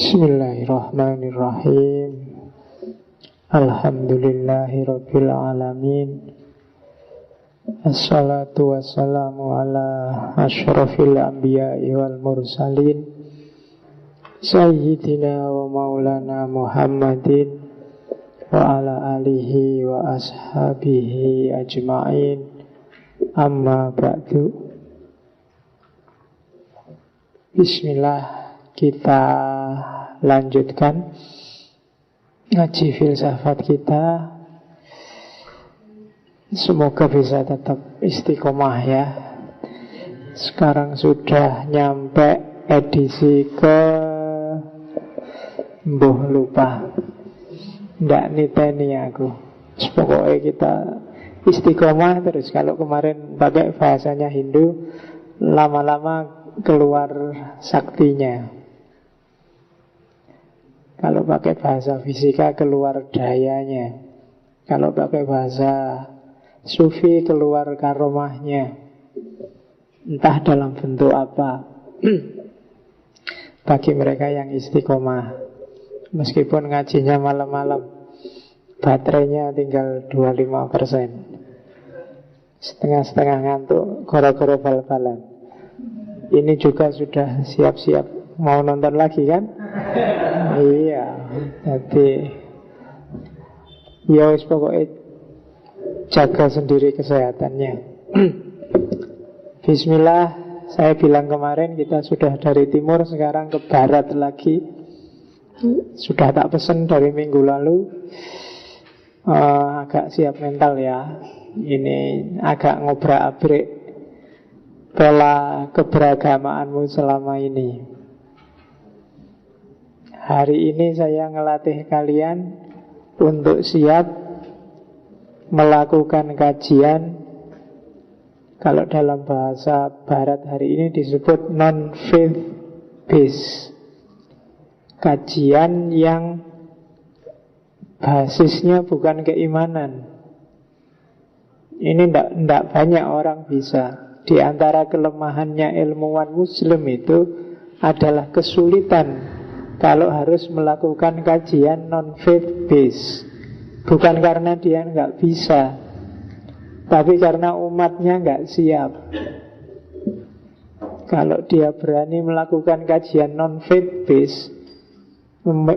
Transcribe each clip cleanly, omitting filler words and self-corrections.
Bismillahirrahmanirrahim. Alhamdulillahirabbil alamin. Assalatu wassalamu ala asyrafil anbiya'i wal mursalin Sayyidina wa maulana Muhammadin wa ala alihi wa ashabihi ajma'in. Amma ba'du. Bismillah, kita lanjutkan ngaji filsafat kita. Semoga bisa tetap istiqomah ya. Sekarang sudah nyampe edisi ke lupa. Nggak niteni aku. Pokoknya kita istiqomah terus. Kalau kemarin pakai bahasanya Hindu, lama-lama keluar saktinya. Kalau pakai bahasa fisika keluar dayanya. Kalau pakai bahasa sufi keluar karomahnya. Entah dalam bentuk apa. Bagi mereka yang istiqomah, meskipun ngajinya malam-malam, baterainya tinggal 25%. Setengah-setengah ngantuk, goro-goro bal-balan. Ini juga sudah siap-siap mau nonton lagi kan? Iya. Jadi ya wis pokoknya jaga sendiri kesehatannya. Bismillah. Saya bilang kemarin kita sudah dari timur, sekarang ke barat lagi. Sudah tak pesen dari minggu lalu. Agak siap mental ya. Ini agak ngobrak-abrik pola keberagamaanmu selama ini. Hari ini saya ngelatih kalian untuk siap melakukan kajian. Kalau dalam bahasa barat hari ini disebut non-faith based. Kajian yang basisnya bukan keimanan. Ini tidak banyak orang bisa. Di antara kelemahannya ilmuwan muslim itu adalah kesulitan kalau harus melakukan kajian non-faith based. Bukan karena dia nggak bisa, tapi karena umatnya nggak siap. Kalau dia berani melakukan kajian non-faith based,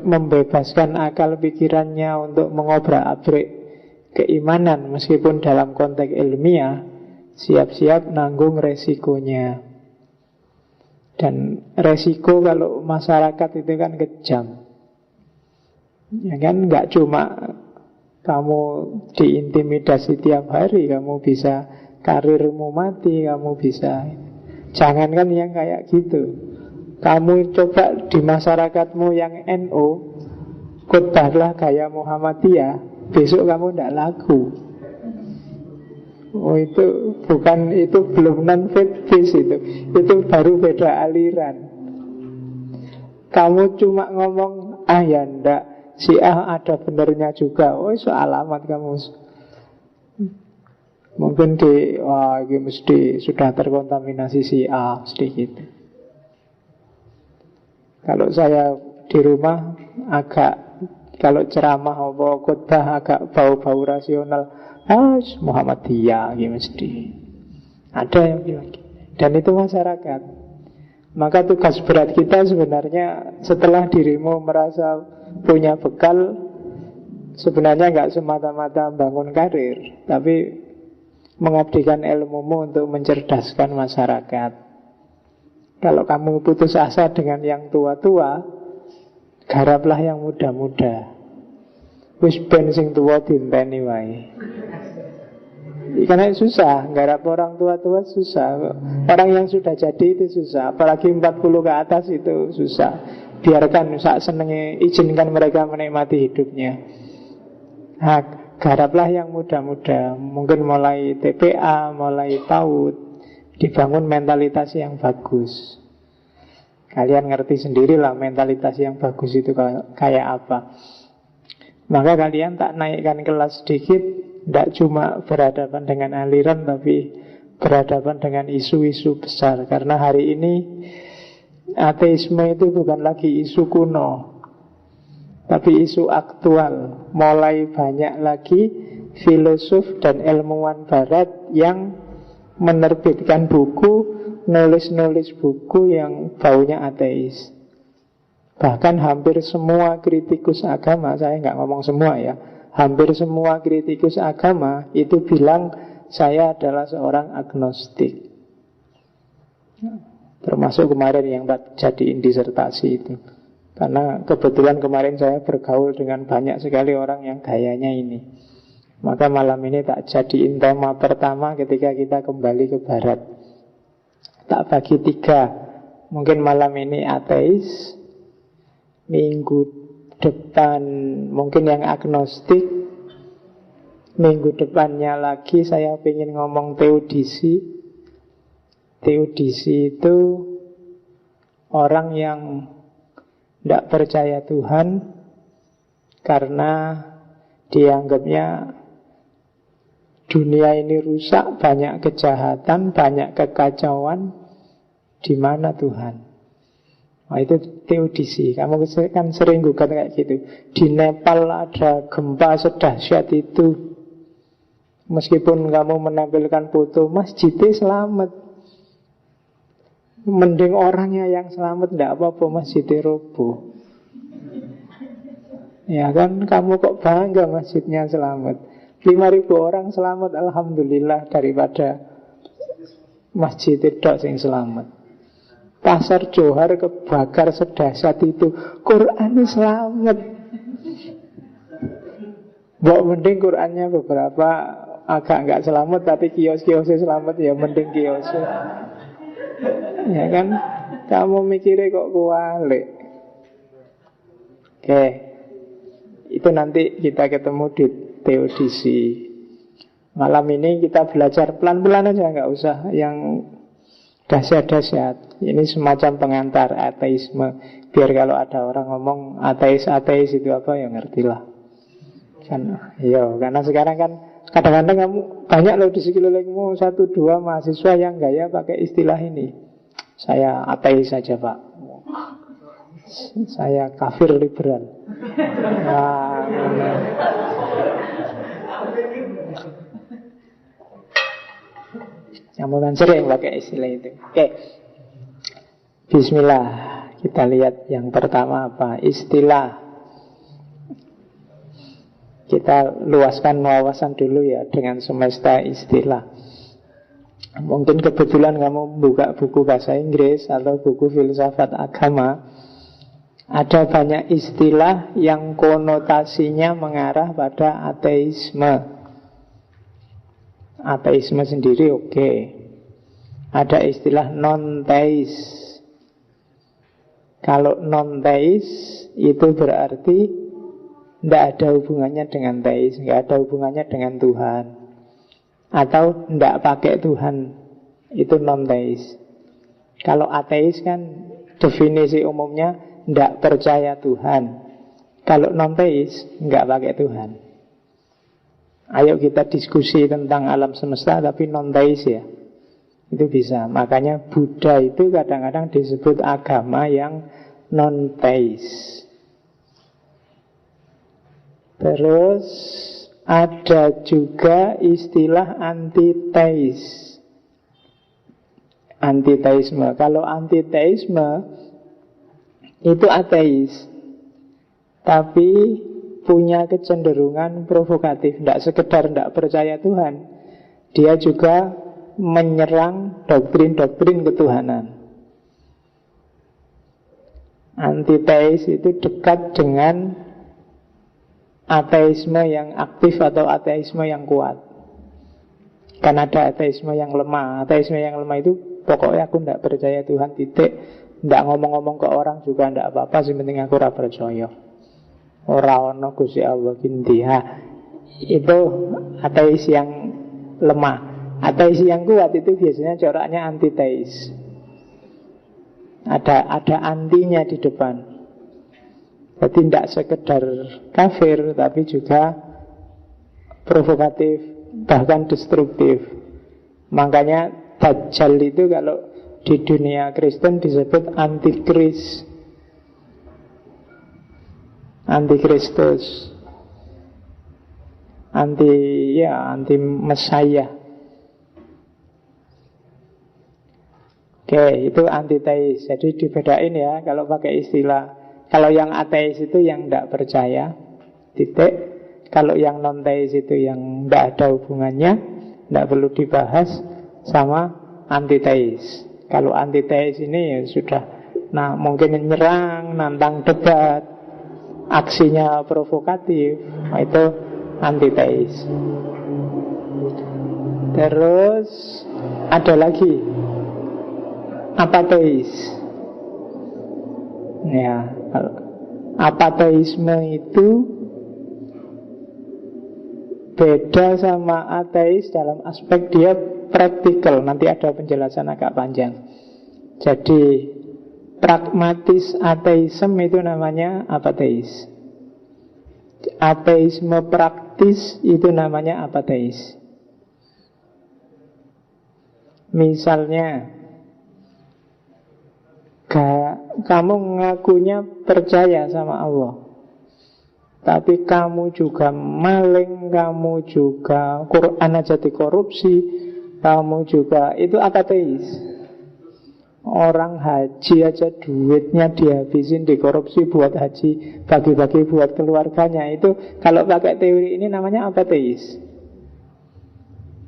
membebaskan akal pikirannya untuk mengobrak-abrik keimanan meskipun dalam konteks ilmiah, siap-siap nanggung resikonya. Dan resiko kalau masyarakat itu kan kejam. Ya kan, nggak cuma kamu diintimidasi tiap hari, kamu bisa karirmu mati, kamu bisa. Jangankan yang kayak gitu. Kamu coba di masyarakatmu yang NU, khotbahlah gaya Muhammadiyah, besok kamu tidak laku. Oh itu bukan, itu belum non-faith based itu baru beda aliran. Kamu cuma ngomong ya ndak, si A ada benernya juga. Oh itu alamat kamu. Mungkin ini mesti sudah terkontaminasi si A, mesti gitu. Kalau saya di rumah agak, kalau ceramah apa khotbah agak bau-bau rasional. Muhammadiyah ya mesti. Ada yang bilang gitu. Dan itu masyarakat. Maka tugas berat kita sebenarnya setelah dirimu merasa punya bekal, sebenarnya nggak semata-mata bangun karir, tapi mengabdikan ilmumu untuk mencerdaskan masyarakat. Kalau kamu putus asa dengan yang tua-tua, garaplah yang muda-muda. Wis ben sing tuwa dinteni wae. Karena susah, garap orang tua-tua susah. Orang yang sudah jadi itu susah. Apalagi 40 ke atas itu susah. Biarkan sak senengnya, izinkan mereka menikmati hidupnya. Garaplah yang muda-muda. Mungkin mulai TPA, mulai PAUD, dibangun mentalitas yang bagus. Kalian ngerti sendirilah mentalitas yang bagus itu kayak apa. Maka kalian tak naikkan kelas sedikit, tidak cuma berhadapan dengan aliran, tapi berhadapan dengan isu-isu besar. Karena hari ini Ateisme itu bukan lagi isu kuno, tapi isu aktual. Mulai banyak lagi filosof dan ilmuwan barat yang menerbitkan buku, nulis-nulis buku yang baunya ateis. Bahkan hampir semua kritikus agama, saya nggak ngomong semua ya, hampir semua kritikus agama itu bilang saya adalah seorang agnostik. Termasuk kemarin yang tak jadiin disertasi itu. Karena kebetulan kemarin saya bergaul dengan banyak sekali orang yang gayanya ini. Maka malam ini tak jadiin tema pertama ketika kita kembali ke barat. Tak bagi 3. Mungkin malam ini ateis, minggu depan mungkin yang agnostik, minggu depannya lagi saya ingin ngomong teodisi. Teodisi itu orang yang tidak percaya Tuhan karena dianggapnya dunia ini rusak, banyak kejahatan, banyak kekacauan. Di mana Tuhan? Nah, itu teodisi. Kamu kan sering gugat kayak gitu. Di Nepal ada gempa sedahsyat itu. Meskipun kamu menampilkan foto, masjidnya selamat. Mending orangnya yang selamat, tidak apa-apa masjidnya roboh. Ya kan, kamu kok bangga masjidnya selamat. 5.000 orang selamat, alhamdulillah, daripada masjid tidak sing selamat. Pasar Johar kebakar sedahsyat itu, Quran selamat. Mbok mending Qurannya beberapa agak nggak selamat, tapi kios-kiosnya selamat, ya mending kiosnya. Ya kan, kamu mikirnya kok kualik. Oke, itu nanti kita ketemu di teodisi. Malam ini kita belajar pelan-pelan aja, nggak usah yang dahsyat-dahsyat. Ini semacam pengantar ateisme. Biar kalau ada orang ngomong ateis-ateis itu apa, ya ngertilah. Kan, iya, karena sekarang kan kadang-kadang kamu banyak loh di sekelilingmu 1-2 mahasiswa yang gaya pakai istilah ini. Saya ateis saja Pak, saya kafir liberal. Nah, kamu kan sering pakai istilah itu. Oke, bismillah. Kita lihat yang pertama apa? Istilah. Kita luaskan wawasan dulu ya dengan semesta istilah. Mungkin kebetulan kamu buka buku bahasa Inggris atau buku filsafat agama, ada banyak istilah yang konotasinya mengarah pada ateisme. Ateisme sendiri oke. Ada istilah non-teis. Kalau non-teis itu berarti tidak ada hubungannya dengan teis, tidak ada hubungannya dengan Tuhan, atau tidak pakai Tuhan, itu non-teis. Kalau ateis kan definisi umumnya tidak percaya Tuhan. Kalau non-teis nggak pakai Tuhan. Ayo kita diskusi tentang alam semesta tapi non-teis ya. Itu bisa. Makanya Buddha itu kadang-kadang disebut agama yang non-teis. Terus ada juga istilah antiteis. Antiteisme. Kalau antiteisme itu ateis, tapi punya kecenderungan provokatif. Tidak sekedar tidak percaya Tuhan, dia juga menyerang doktrin-doktrin ketuhanan. Antiteis itu dekat dengan ateisme yang aktif atau ateisme yang kuat. Kan ada ateisme yang lemah. Ateisme yang lemah itu pokoknya aku tidak percaya Tuhan, titik. Tidak ngomong-ngomong ke orang juga tidak apa-apa, sih penting aku ora percaya. Ora ono Gusti Allah kintiha. Itu ateis yang lemah. Ateis yang kuat itu biasanya coraknya antiteis. Ada antinya di depan. Jadi tidak sekedar kafir, tapi juga provokatif, bahkan destruktif. Makanya Dajjal itu kalau di dunia Kristen disebut antikris, antikristus, anti Mesaya. Oke, itu antiteis. Jadi dibedain ya kalau pakai istilah. Kalau yang ateis itu yang tidak percaya, titik. Kalau yang non-teis itu yang tidak ada hubungannya, tidak perlu dibahas, sama antiteis. Kalau antiteis ini ya sudah, nah mungkin nyerang, nantang debat, aksinya provokatif, nah, itu antiteis. Terus ada lagi apateis. Ya, apateisme itu beda sama ateis dalam aspek dia praktikal. Nanti ada penjelasan agak panjang. Jadi pragmatis ateisme itu namanya apateis. Ateisme praktis itu namanya apateis. Misalnya kamu ngakunya percaya sama Allah, tapi kamu juga maling, kamu juga Quran aja dikorupsi, kamu juga, itu apateis. Orang haji aja duitnya dihabisin, dikorupsi buat haji, bagi-bagi buat keluarganya. Itu kalau pakai teori ini namanya apateis.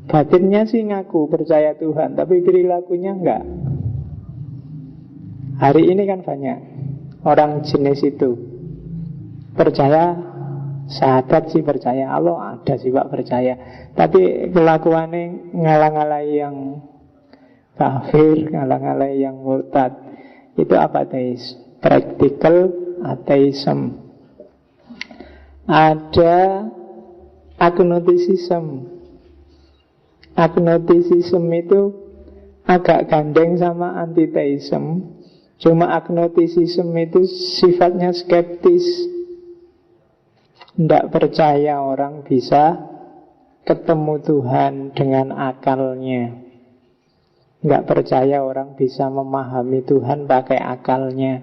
Batinnya sih ngaku percaya Tuhan, tapi perilakunya enggak. Hari ini kan banyak orang jenis itu. Percaya, sahabat sih percaya, Allah ada sih Pak percaya, tapi kelakuannya ngalang-ngalai yang kafir, ngalang-ngalai yang murtad. Itu apateis, practical atheism. Ada agnosticism. Agnosticism itu agak gandeng sama antiteism. Cuma agnosticism itu sifatnya skeptis, tidak percaya orang bisa ketemu Tuhan dengan akalnya, tidak percaya orang bisa memahami Tuhan pakai akalnya,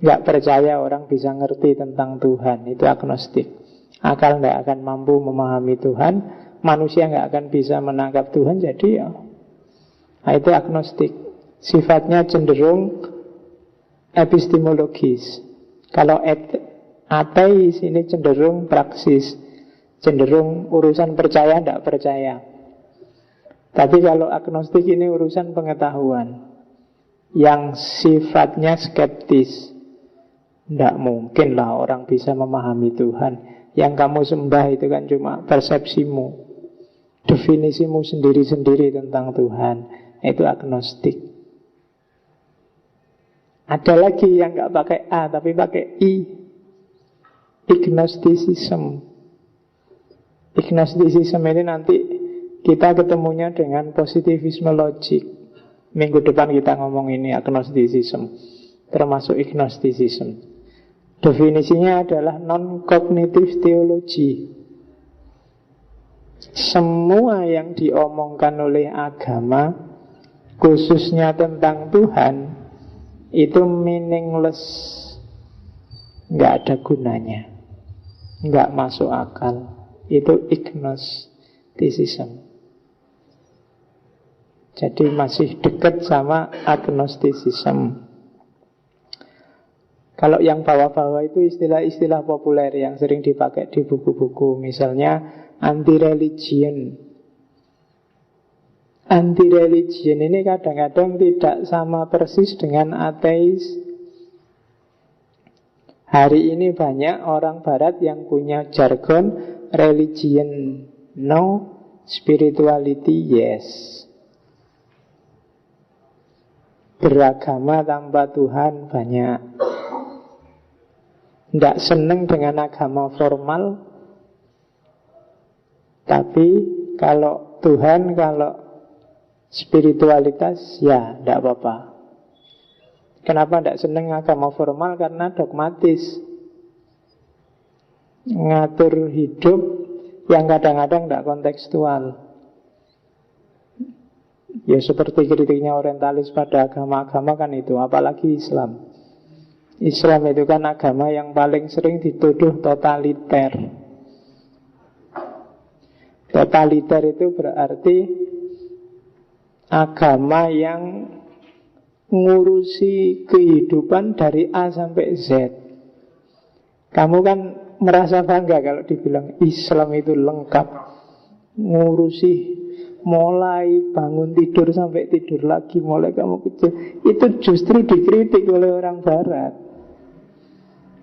tidak percaya orang bisa ngerti tentang Tuhan. Itu agnostik. Akal tidak akan mampu memahami Tuhan, manusia tidak akan bisa menangkap Tuhan. Jadi ya, nah itu agnostik. Sifatnya cenderung epistemologis. Kalau ateis ini cenderung praksis, cenderung urusan percaya tidak percaya. Tapi kalau agnostik ini urusan pengetahuan yang sifatnya skeptis. Tidak mungkin lah orang bisa memahami Tuhan. Yang kamu sembah itu kan cuma persepsimu, definisimu sendiri-sendiri tentang Tuhan. Itu agnostik. Ada lagi yang nggak pakai A tapi pakai I, ignosticism. Ignosticism ini nanti kita ketemunya dengan positivisme logik. Minggu depan kita ngomong ini agnosticism, termasuk ignosticism. Definisinya adalah non-cognitive theology. Semua yang diomongkan oleh agama, khususnya tentang Tuhan, itu meaningless, nggak ada gunanya, nggak masuk akal. Itu ignosticism. Jadi masih dekat sama agnosticism. Kalau yang bawah-bawah itu istilah-istilah populer yang sering dipakai di buku-buku. Misalnya anti-religion. Anti-religion ini kadang-kadang tidak sama persis dengan ateis. Hari ini banyak orang barat yang punya jargon religion no, spirituality yes. Beragama tanpa Tuhan banyak. Tidak seneng dengan agama formal, tapi kalau Tuhan, kalau spiritualitas, ya tidak apa-apa. Kenapa tidak seneng agama formal? Karena dogmatis, ngatur hidup yang kadang-kadang tidak kontekstual. Ya seperti kritiknya orientalis pada agama-agama kan itu, apalagi Islam. Islam itu kan agama yang paling sering dituduh totaliter. Totaliter itu berarti agama yang ngurusi kehidupan dari A sampai Z. Kamu kan merasa bangga kalau dibilang Islam itu lengkap, ngurusi mulai bangun tidur sampai tidur lagi, mulai kamu kecil. Itu justru dikritik oleh orang Barat.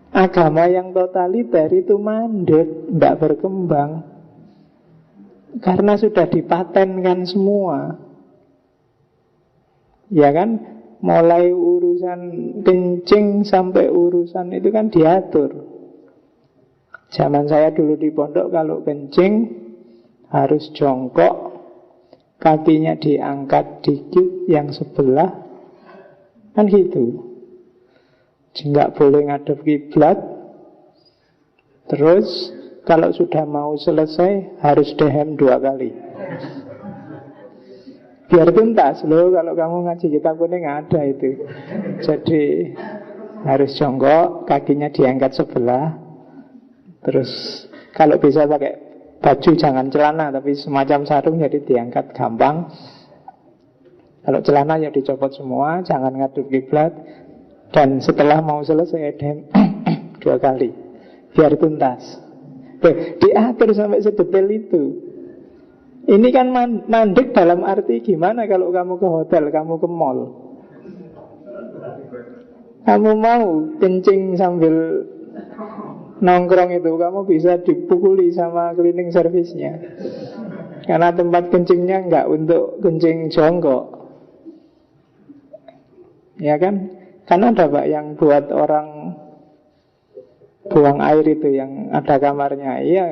Agama yang totaliter itu mandek, tidak berkembang, karena sudah dipatenkan semua. Ya kan, mulai urusan kencing sampai urusan itu kan diatur. Zaman saya dulu di pondok, kalau kencing harus jongkok, kakinya diangkat dikit yang sebelah, kan gitu. Nggak boleh ngadep kiblat. Terus kalau sudah mau selesai harus dehem 2 kali. Biar tuntas loh, kalau kamu ngaji kitab kuning ada itu. Jadi harus jongkok, kakinya diangkat sebelah. Terus kalau bisa pakai baju, jangan celana, tapi semacam sarung, jadi diangkat gampang. Kalau celana ya dicopot semua, jangan ngadep kiblat. Dan setelah mau selesai dem 2 kali, biar tuntas. Diatur sampai sedetail itu. Ini kan mandek dalam arti gimana kalau kamu ke hotel, kamu ke mall, kamu mau kencing sambil nongkrong itu, kamu bisa dipukuli sama cleaning service-nya. Karena tempat kencingnya enggak untuk kencing jongkok. Ya kan? Karena ada Pak yang buat orang buang air itu yang ada kamarnya. Iya.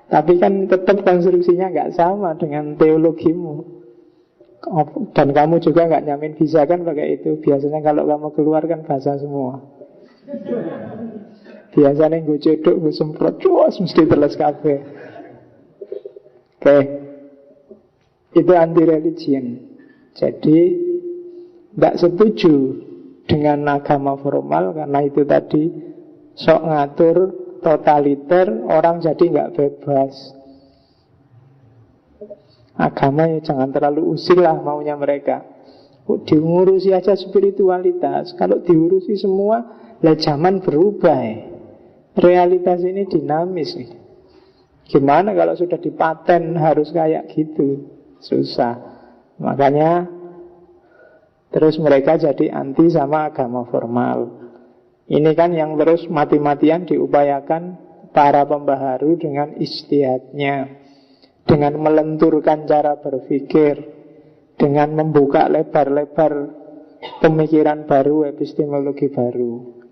Tapi kan tetap konstruksinya nggak sama dengan teologimu. Dan kamu juga nggak nyamin bisa kan pakai itu. Biasanya kalau kamu keluar kan basah semua. Biasanya gue cedok, gue semprot, cuas mesti teles kafe. Oke. Itu anti religion. Jadi nggak setuju dengan agama formal, karena itu tadi sok ngatur, totaliter, orang jadi nggak bebas. Agama ya jangan terlalu usil lah maunya mereka. Diurusi aja spiritualitas. Kalau diurusi semua, lah zaman berubah ya. Realitas ini dinamis nih. Gimana kalau sudah dipaten harus kayak gitu? Susah. Makanya terus mereka jadi anti sama agama formal. Ini kan yang terus mati-matian diupayakan para pembaharu dengan ijtihadnya, dengan melenturkan cara berpikir, dengan membuka lebar-lebar pemikiran baru, epistemologi baru.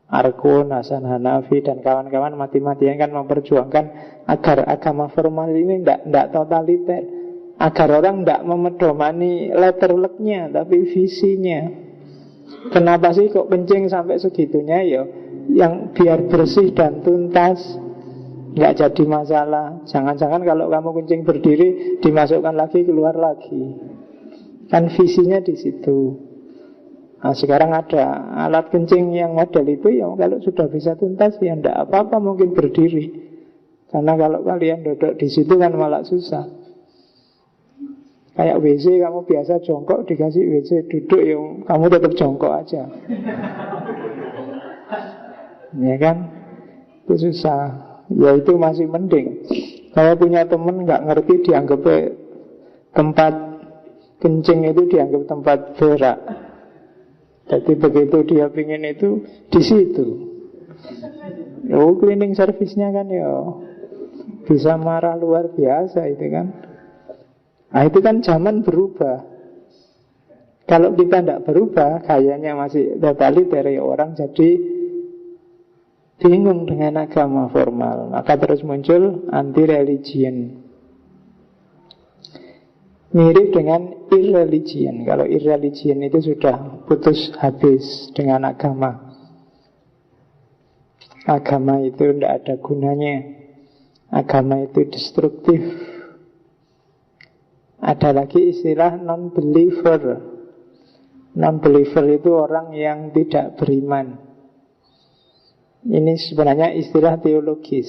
Arkun, Hasan Hanafi dan kawan-kawan mati-matian kan memperjuangkan agar agama formal ini tidak totaliter, agar orang tidak memedomani letterleknya, tapi visinya. Kenapa sih kok kencing sampai segitunya ya? Yang biar bersih dan tuntas, nggak jadi masalah. Jangan-jangan kalau kamu kencing berdiri, dimasukkan lagi, keluar lagi. Kan visinya di situ. Nah sekarang ada alat kencing yang model itu, ya kalau sudah bisa tuntas ya ndak apa-apa mungkin berdiri. Karena kalau kalian duduk di situ kan malah susah. Kayak WC, kamu biasa jongkok, dikasih WC duduk, ya kamu tetap jongkok aja. Ya kan? Itu susah. Ya itu masih mending. Saya punya temen gak ngerti, dianggap tempat kencing itu dianggap tempat berak. Jadi begitu dia pingin itu di situ. Oh, cleaning service-nya kan ya bisa marah luar biasa itu kan. Nah itu kan zaman berubah. Kalau kita tidak berubah, kayaknya masih totaliter ya, orang jadi bingung dengan agama formal. Maka terus muncul anti-religion. Mirip dengan irreligion. Kalau irreligion itu sudah putus habis dengan agama. Agama itu tidak ada gunanya. Agama itu destruktif. Ada lagi istilah non-believer. Non-believer itu orang yang tidak beriman. Ini sebenarnya istilah teologis.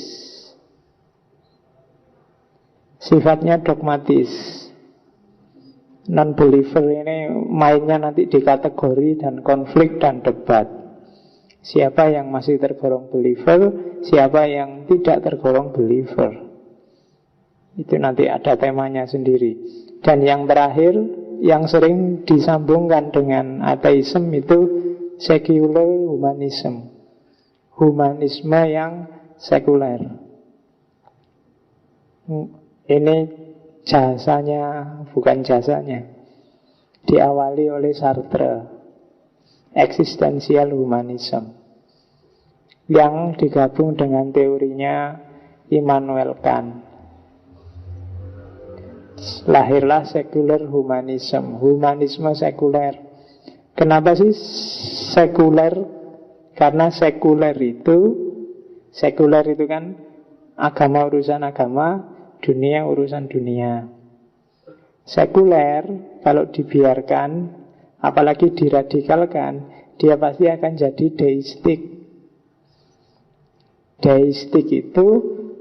Sifatnya dogmatis. Non-believer ini mainnya nanti di kategori dan konflik dan debat. Siapa yang masih tergolong believer, siapa yang tidak tergolong believer. Itu nanti ada temanya sendiri. Dan yang terakhir, yang sering disambungkan dengan ateisme itu secular humanism. Humanisme yang sekuler. Ini jasanya, bukan jasanya. Diawali oleh Sartre, existential humanism, yang digabung dengan teorinya Immanuel Kant. Lahirlah secular humanism, humanisme sekuler. Kenapa sih sekuler? Karena sekuler itu kan agama urusan agama, dunia urusan dunia. Sekuler kalau dibiarkan, apalagi diradikalkan, dia pasti akan jadi deistik. Deistik itu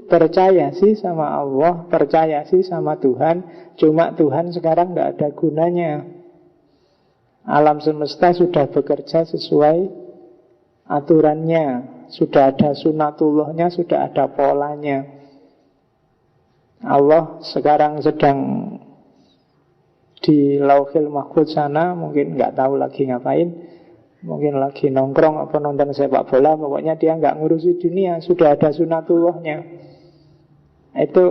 percaya sih sama Allah, percaya sih sama Tuhan, cuma Tuhan sekarang nggak ada gunanya. Alam semesta sudah bekerja sesuai aturannya, sudah ada sunatullahnya, sudah ada polanya. Allah sekarang sedang di Lauhil Mahfuz sana, mungkin nggak tahu lagi ngapain, mungkin lagi nongkrong apa nonton sepak bola, pokoknya dia nggak ngurusi dunia, sudah ada sunatullahnya. Itu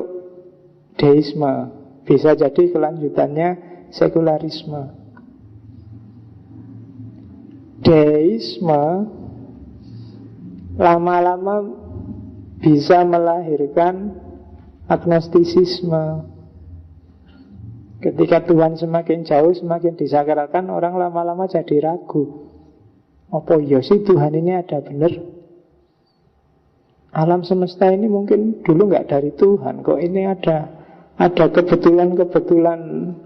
deisme. Bisa jadi kelanjutannya sekularisme. Deisme lama-lama bisa melahirkan agnostisisme. Ketika Tuhan semakin jauh, semakin disakralkan, orang lama-lama jadi ragu. Apa iya sih Tuhan ini ada benar? Alam semesta ini mungkin dulu nggak dari Tuhan, kok ini ada kebetulan-kebetulan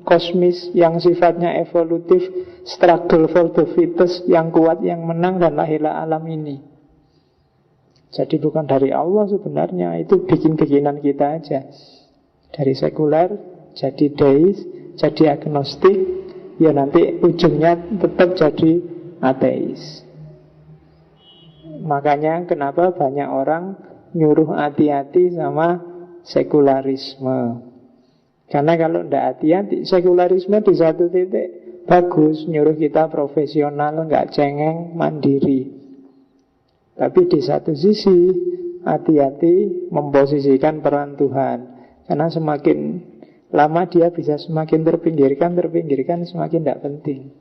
kosmis yang sifatnya evolutif, struggle for the fittest, yang kuat yang menang, dan lahirlah alam ini. Jadi bukan dari Allah sebenarnya, itu bikin-bikinan kita aja. Dari sekuler jadi deis, jadi agnostik, ya nanti ujungnya tetap jadi ateis. Makanya kenapa banyak orang nyuruh hati-hati sama sekularisme. Karena kalau tidak hati-hati, sekularisme di satu titik bagus, nyuruh kita profesional, nggak cengeng, mandiri. Tapi di satu sisi hati-hati memposisikan peran Tuhan. Karena semakin lama dia bisa semakin terpinggirkan, semakin tidak penting.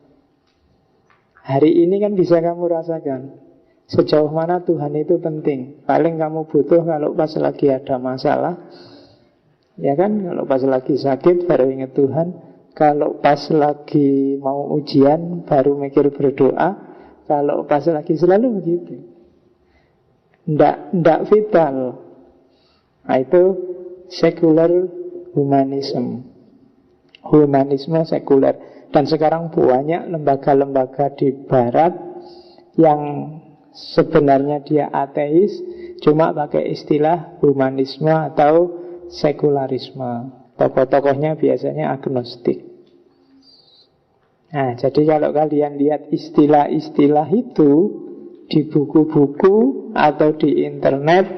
Hari ini kan bisa kamu rasakan sejauh mana Tuhan itu penting. Paling kamu butuh kalau pas lagi ada masalah, ya kan, kalau pas lagi sakit baru ingat Tuhan. Kalau pas lagi mau ujian baru mikir berdoa. Kalau pas lagi selalu begitu. Ndak vital. Nah itu secular humanism. Humanisme sekuler. Dan sekarang banyak lembaga-lembaga di barat yang sebenarnya dia ateis, cuma pakai istilah humanisme atau sekularisme. Tokoh-tokohnya biasanya agnostik. Nah, jadi kalau kalian lihat istilah-istilah itu di buku-buku atau di internet,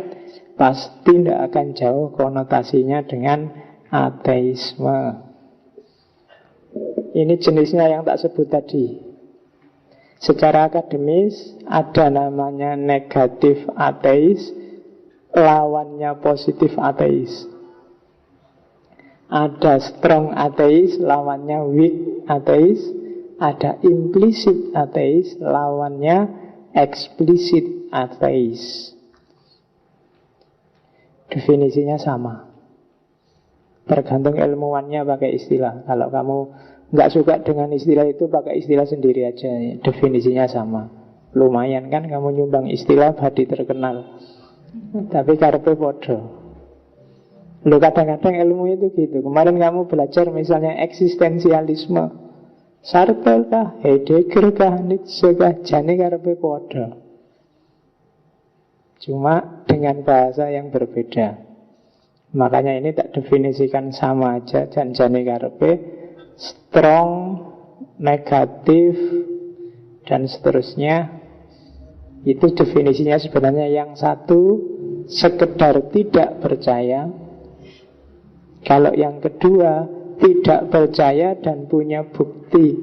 pasti tidak akan jauh konotasinya dengan ateisme. Ini jenisnya yang tak sebut tadi. Secara akademis ada namanya negatif ateis, lawannya positif ateis. Ada strong ateis, lawannya weak ateis. Ada implicit ateis, lawannya explicit ateis. Definisinya sama. Tergantung ilmuwannya pakai istilah. Kalau kamu nggak suka dengan istilah itu, pakai istilah sendiri aja. Definisinya sama. Lumayan kan kamu nyumbang istilah badi terkenal. Tapi karepe podo. Loh, kadang-kadang ilmu itu gitu. Kemarin kamu belajar misalnya eksistensialisme, Sartre kah, Heidegger kah, Nietzsche kah, jane karepe padha. Cuma dengan bahasa yang berbeda. Makanya ini tak definisikan sama aja, jan-jane karepe strong, negatif, dan seterusnya. Itu definisinya sebenarnya yang satu sekedar tidak percaya. Kalau yang kedua tidak percaya dan punya bukti.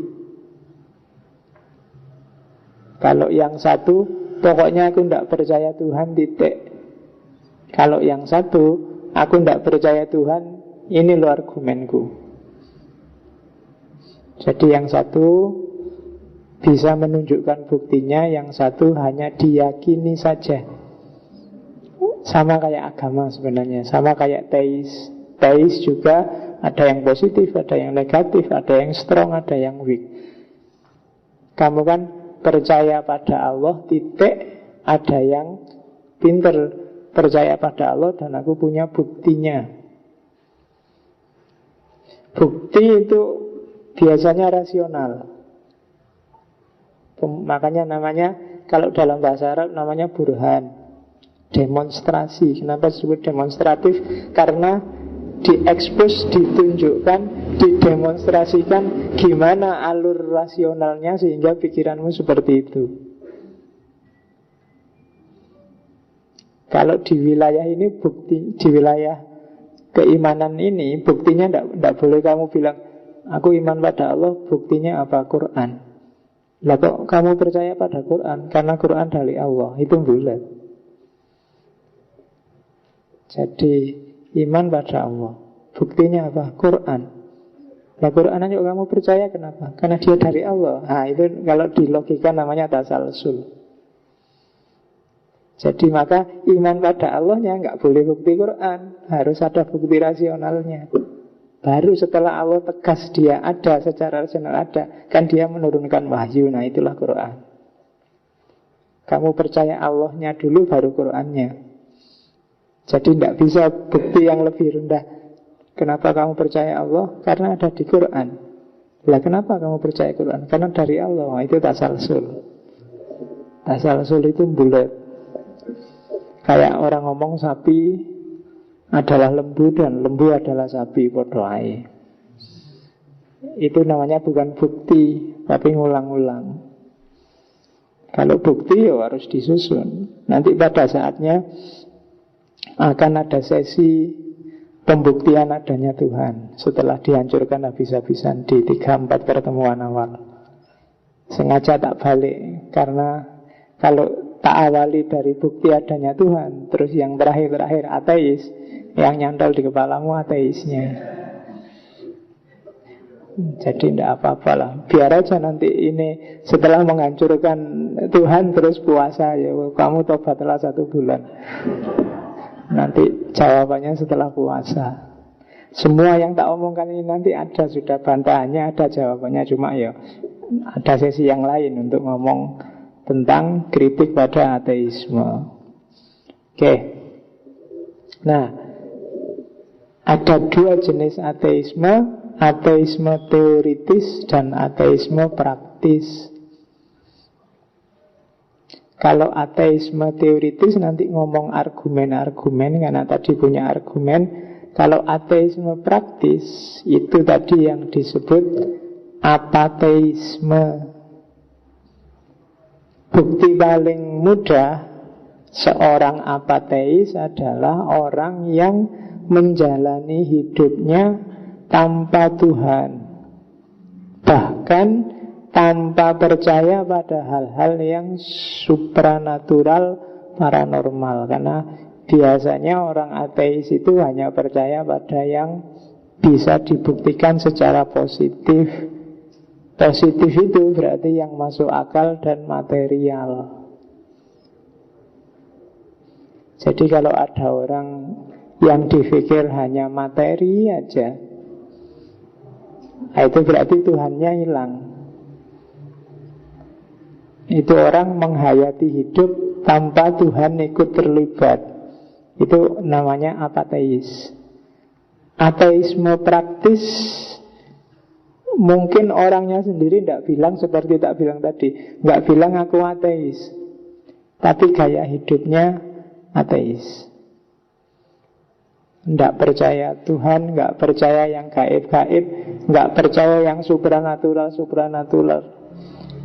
Kalau yang satu pokoknya aku tidak percaya Tuhan, titik. Kalau yang satu aku tidak percaya Tuhan, ini loh argumenku. Jadi yang satu bisa menunjukkan buktinya, yang satu hanya diyakini saja. Sama kayak agama sebenarnya, sama kayak teis. Teis juga ada yang positif, ada yang negatif, ada yang strong, ada yang weak. Kamu kan percaya pada Allah, titik. Ada yang pinter, percaya pada Allah dan aku punya buktinya. Bukti itu biasanya rasional. Makanya namanya, kalau dalam bahasa Arab namanya burhan, demonstrasi. Kenapa disebut demonstratif? Karena diekspos, ditunjukkan, didemonstrasikan gimana alur rasionalnya sehingga pikiranmu seperti itu. Kalau di wilayah ini bukti, di wilayah keimanan ini buktinya tidak boleh kamu bilang aku iman pada Allah, buktinya apa? Quran. Lah kok kamu percaya pada Quran? Karena Quran dari Allah. Itu bulat. Jadi iman pada Allah, buktinya apa? Quran. Lah Quran aja kamu percaya, kenapa? Karena dia dari Allah. Nah itu kalau di logika namanya tasalsul. Jadi maka iman pada Allahnya nggak boleh bukti Quran, harus ada bukti rasionalnya. Baru setelah Allah tegas dia ada, secara rasional ada, kan dia menurunkan wahyu. Nah itulah Quran. Kamu percaya Allahnya dulu baru Qurannya. Jadi tidak bisa bukti yang lebih rendah. Kenapa kamu percaya Allah? Karena ada di Quran. Lah kenapa kamu percaya Quran? Karena dari Allah. Nah, itu tasalsul. Tasalsul itu bulat. Kayak orang ngomong sapi adalah lembu dan lembu adalah sapi, podo ae. Itu namanya bukan bukti, tapi ngulang-ulang. Kalau bukti ya harus disusun. Nanti pada saatnya akan ada sesi pembuktian adanya Tuhan setelah dihancurkan habis-habisan di 3-4 pertemuan awal. Sengaja tak balik karena kalau tak awali dari bukti adanya Tuhan, terus yang terakhir-terakhir ateis, yang nyantol di kepalamu ateisnya. Jadi tidak apa-apa lah. Biar aja nanti ini setelah menghancurkan Tuhan terus puasa, ya kamu tobatlah 1 bulan. Nanti jawabannya setelah puasa. Semua yang tak omongkan ini nanti ada sudah bantahannya, ada jawabannya. Cuma ya ada sesi yang lain untuk ngomong tentang kritik pada ateisme. Oke. Nah, ada 2 jenis ateisme, ateisme teoritis dan ateisme praktis. Kalau ateisme teoritis nanti ngomong argumen-argumen, karena tadi punya argumen. Kalau ateisme praktis itu tadi yang disebut apateisme. Bukti paling mudah seorang apateis adalah orang yang menjalani hidupnya tanpa Tuhan, bahkan tanpa percaya pada hal-hal yang supranatural, paranormal. Karena biasanya orang ateis itu hanya percaya pada yang bisa dibuktikan secara positif. Positif itu berarti yang masuk akal dan material. Jadi kalau ada orang yang dipikir hanya materi aja, itu berarti Tuhannya hilang. Itu orang menghayati hidup tanpa Tuhan ikut terlibat. Itu namanya apateis. Ateisme praktis, mungkin orangnya sendiri tidak bilang seperti tak bilang tadi, nggak bilang aku ateis, tapi gaya hidupnya ateis. Tidak percaya Tuhan, nggak percaya yang gaib-gaib, nggak percaya yang supranatural,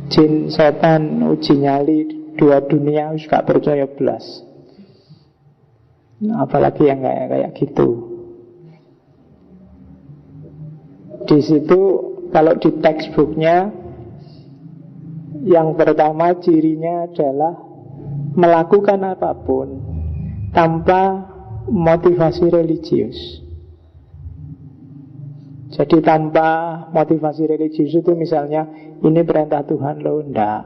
jin, setan, uji nyali, dua dunia, nggak percaya belas. Apalagi yang kayak gitu. Di situ kalau di textbooknya, yang pertama cirinya adalah melakukan apapun tanpa motivasi religius. Jadi tanpa motivasi religius itu misalnya ini perintah Tuhan loh, enggak.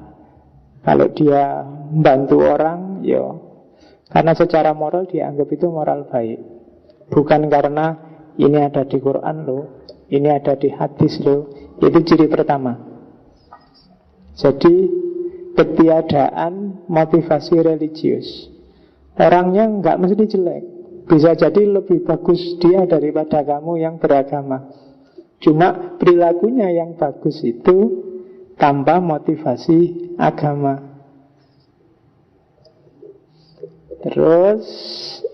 Kalau dia membantu orang, karena secara moral dianggap itu moral baik. Bukan karena ini ada di Quran loh, ini ada di hadis loh. Itu ciri pertama. Jadi ketiadaan motivasi religius. Orangnya nggak mesti jelek, bisa jadi lebih bagus dia daripada kamu yang beragama. Cuma perilakunya yang bagus itu tanpa motivasi agama. Terus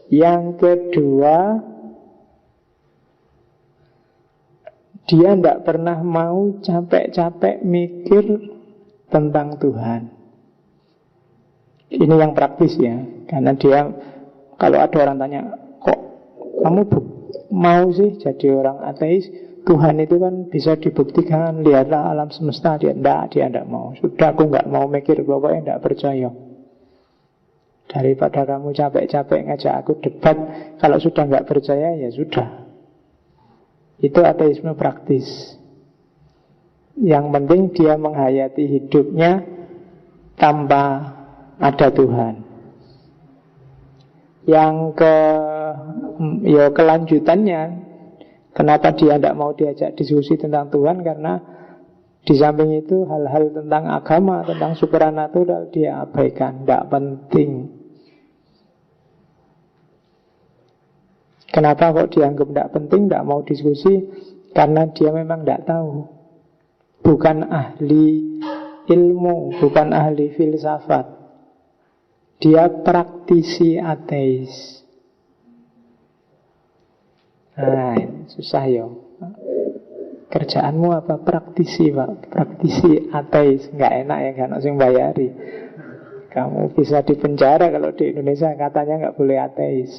yang kedua, dia tidak pernah mau capek-capek mikir tentang Tuhan. Ini yang praktis ya. Karena dia, kalau ada orang tanya, kok kamu mau sih jadi orang ateis? Tuhan itu kan bisa dibuktikan, lihatlah alam semesta. Dia tidak mau. Sudah, aku nggak mau mikir, pokoknya tidak percaya. Daripada kamu capek-capek ngajak aku debat, kalau sudah nggak percaya ya sudah. Itu ateisme praktis. Yang penting dia menghayati hidupnya tanpa ada Tuhan. Yang kelanjutannya, kenapa dia tidak mau diajak diskusi tentang Tuhan? Karena di samping itu hal-hal tentang agama, tentang supranatural dia abaikan, tidak penting. Kenapa kok dianggap tidak penting, tidak mau diskusi? Karena dia memang tidak tahu. Bukan ahli ilmu, bukan ahli filsafat. Dia praktisi ateis. Nah, susah ya. Kerjaanmu apa? Praktisi, Pak. Praktisi ateis. Nggak enak ya, kan harus bayari. Kamu bisa dipenjara kalau di Indonesia katanya nggak boleh ateis.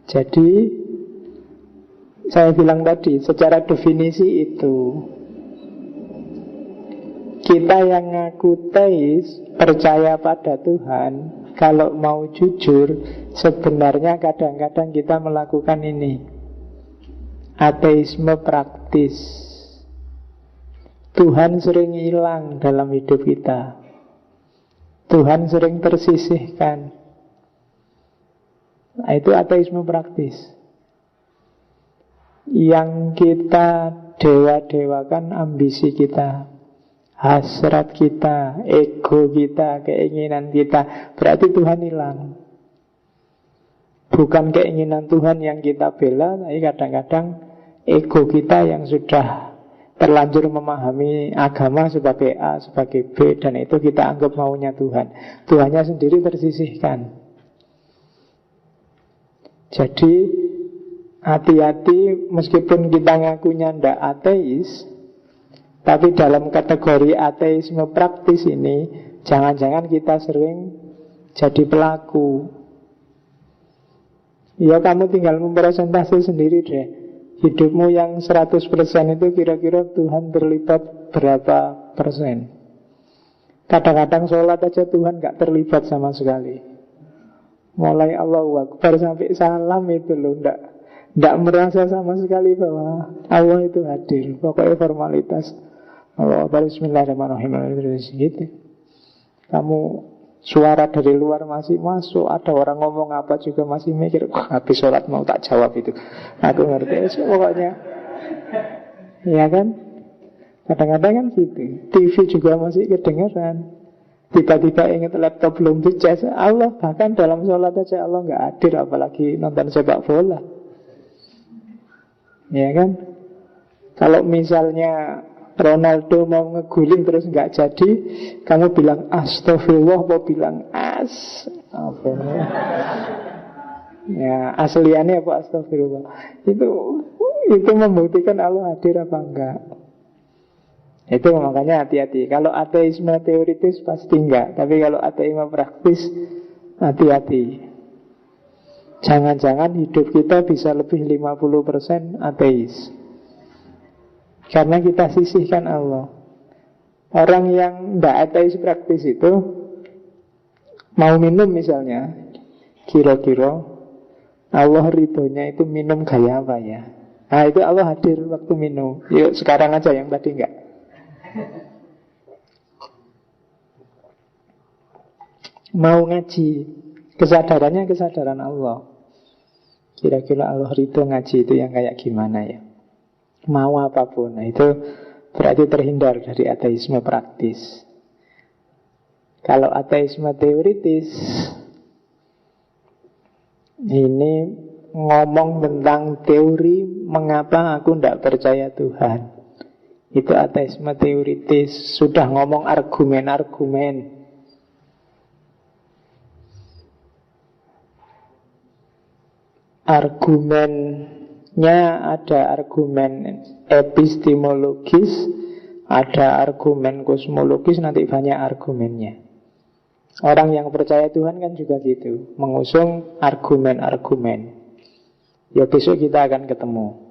Jadi saya bilang tadi, secara definisi itu, kita yang ngaku teis, percaya pada Tuhan, kalau mau jujur, sebenarnya kadang-kadang kita melakukan ini, ateisme praktis. Tuhan sering hilang dalam hidup kita. Tuhan sering tersisihkan. Nah, itu ateisme praktis. Yang kita dewa-dewakan ambisi kita, hasrat kita, ego kita, keinginan kita. Berarti Tuhan hilang. Bukan keinginan Tuhan yang kita bela, tapi kadang-kadang ego kita yang sudah terlanjur memahami agama sebagai A, sebagai B, dan itu kita anggap maunya Tuhan. Tuhannya sendiri tersisihkan. Jadi hati-hati, meskipun kita ngakunya ndak ateis, tapi dalam kategori ateisme praktis ini, jangan-jangan kita sering jadi pelaku. Ya kamu tinggal mempresentasi sendiri deh. Hidupmu yang 100% itu kira-kira Tuhan terlibat berapa persen? Kadang-kadang sholat aja Tuhan gak terlibat sama sekali. Mulai Allahu Akbar sampai salam itu loh, ndak merasa sama sekali bahwa Allah itu hadir. Pokoknya formalitas. Allahu Akbar, Bismillahirrahmanirrahim, gitu. Kamu suara dari luar masih masuk, ada orang ngomong apa juga masih mikir, habis sholat mau tak jawab itu. Aku ngerti, pokoknya. Ya kan? Kadang-kadang kan gitu. TV juga masih kedengeran. Tiba-tiba ingat laptop belum dicas, Allah bahkan dalam sholat aja Allah nggak hadir, apalagi nonton sepak bola. Ya kan? Kalau misalnya Ronaldo mau ngeguling terus nggak jadi, kamu bilang astagfirullah, mau bilang apa ya? Ya, asliannya apa astagfirullah? Itu membuktikan Allah hadir apa enggak? Itu makanya hati-hati. Kalau ateisme teoritis pasti enggak, tapi kalau ateisme praktis, hati-hati. Jangan-jangan hidup kita bisa lebih 50% ateis, karena kita sisihkan Allah. Orang yang tidak ateis praktis itu mau minum misalnya, kira-kira Allah ridhonya itu minum gaya apa ya? Nah itu Allah hadir waktu minum. Yuk sekarang aja, yang tadi enggak. Mau ngaji, kesadarannya kesadaran Allah. Kira-kira Allah ridho ngaji itu yang kayak gimana ya? Mau apapun. Nah itu berarti terhindar dari ateisme praktis. Kalau ateisme teoritis, ini ngomong tentang teori mengapa aku tidak percaya Tuhan. Itu ateisme teoritis. Sudah ngomong argumen-argumen. Argumennya ada argumen epistemologis, ada argumen kosmologis, nanti banyak argumennya. Orang yang percaya Tuhan kan juga gitu, mengusung argumen-argumen. Ya besok kita akan ketemu.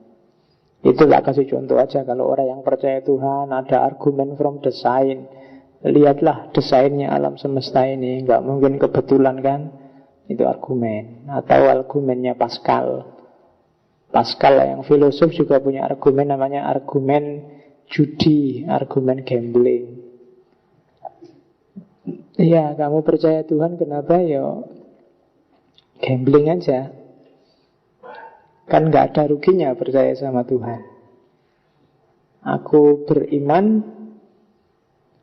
Itulah kasih contoh aja. Kalau orang yang percaya Tuhan ada argumen from design, lihatlah desainnya alam semesta ini, nggak mungkin kebetulan kan. Itu argumen. Atau argumennya Pascal. Pascal yang filosof juga punya argumen, namanya argumen judi, argumen gambling. Iya, kamu percaya Tuhan, kenapa ya gambling aja. Kan gak ada ruginya percaya sama Tuhan. Aku beriman,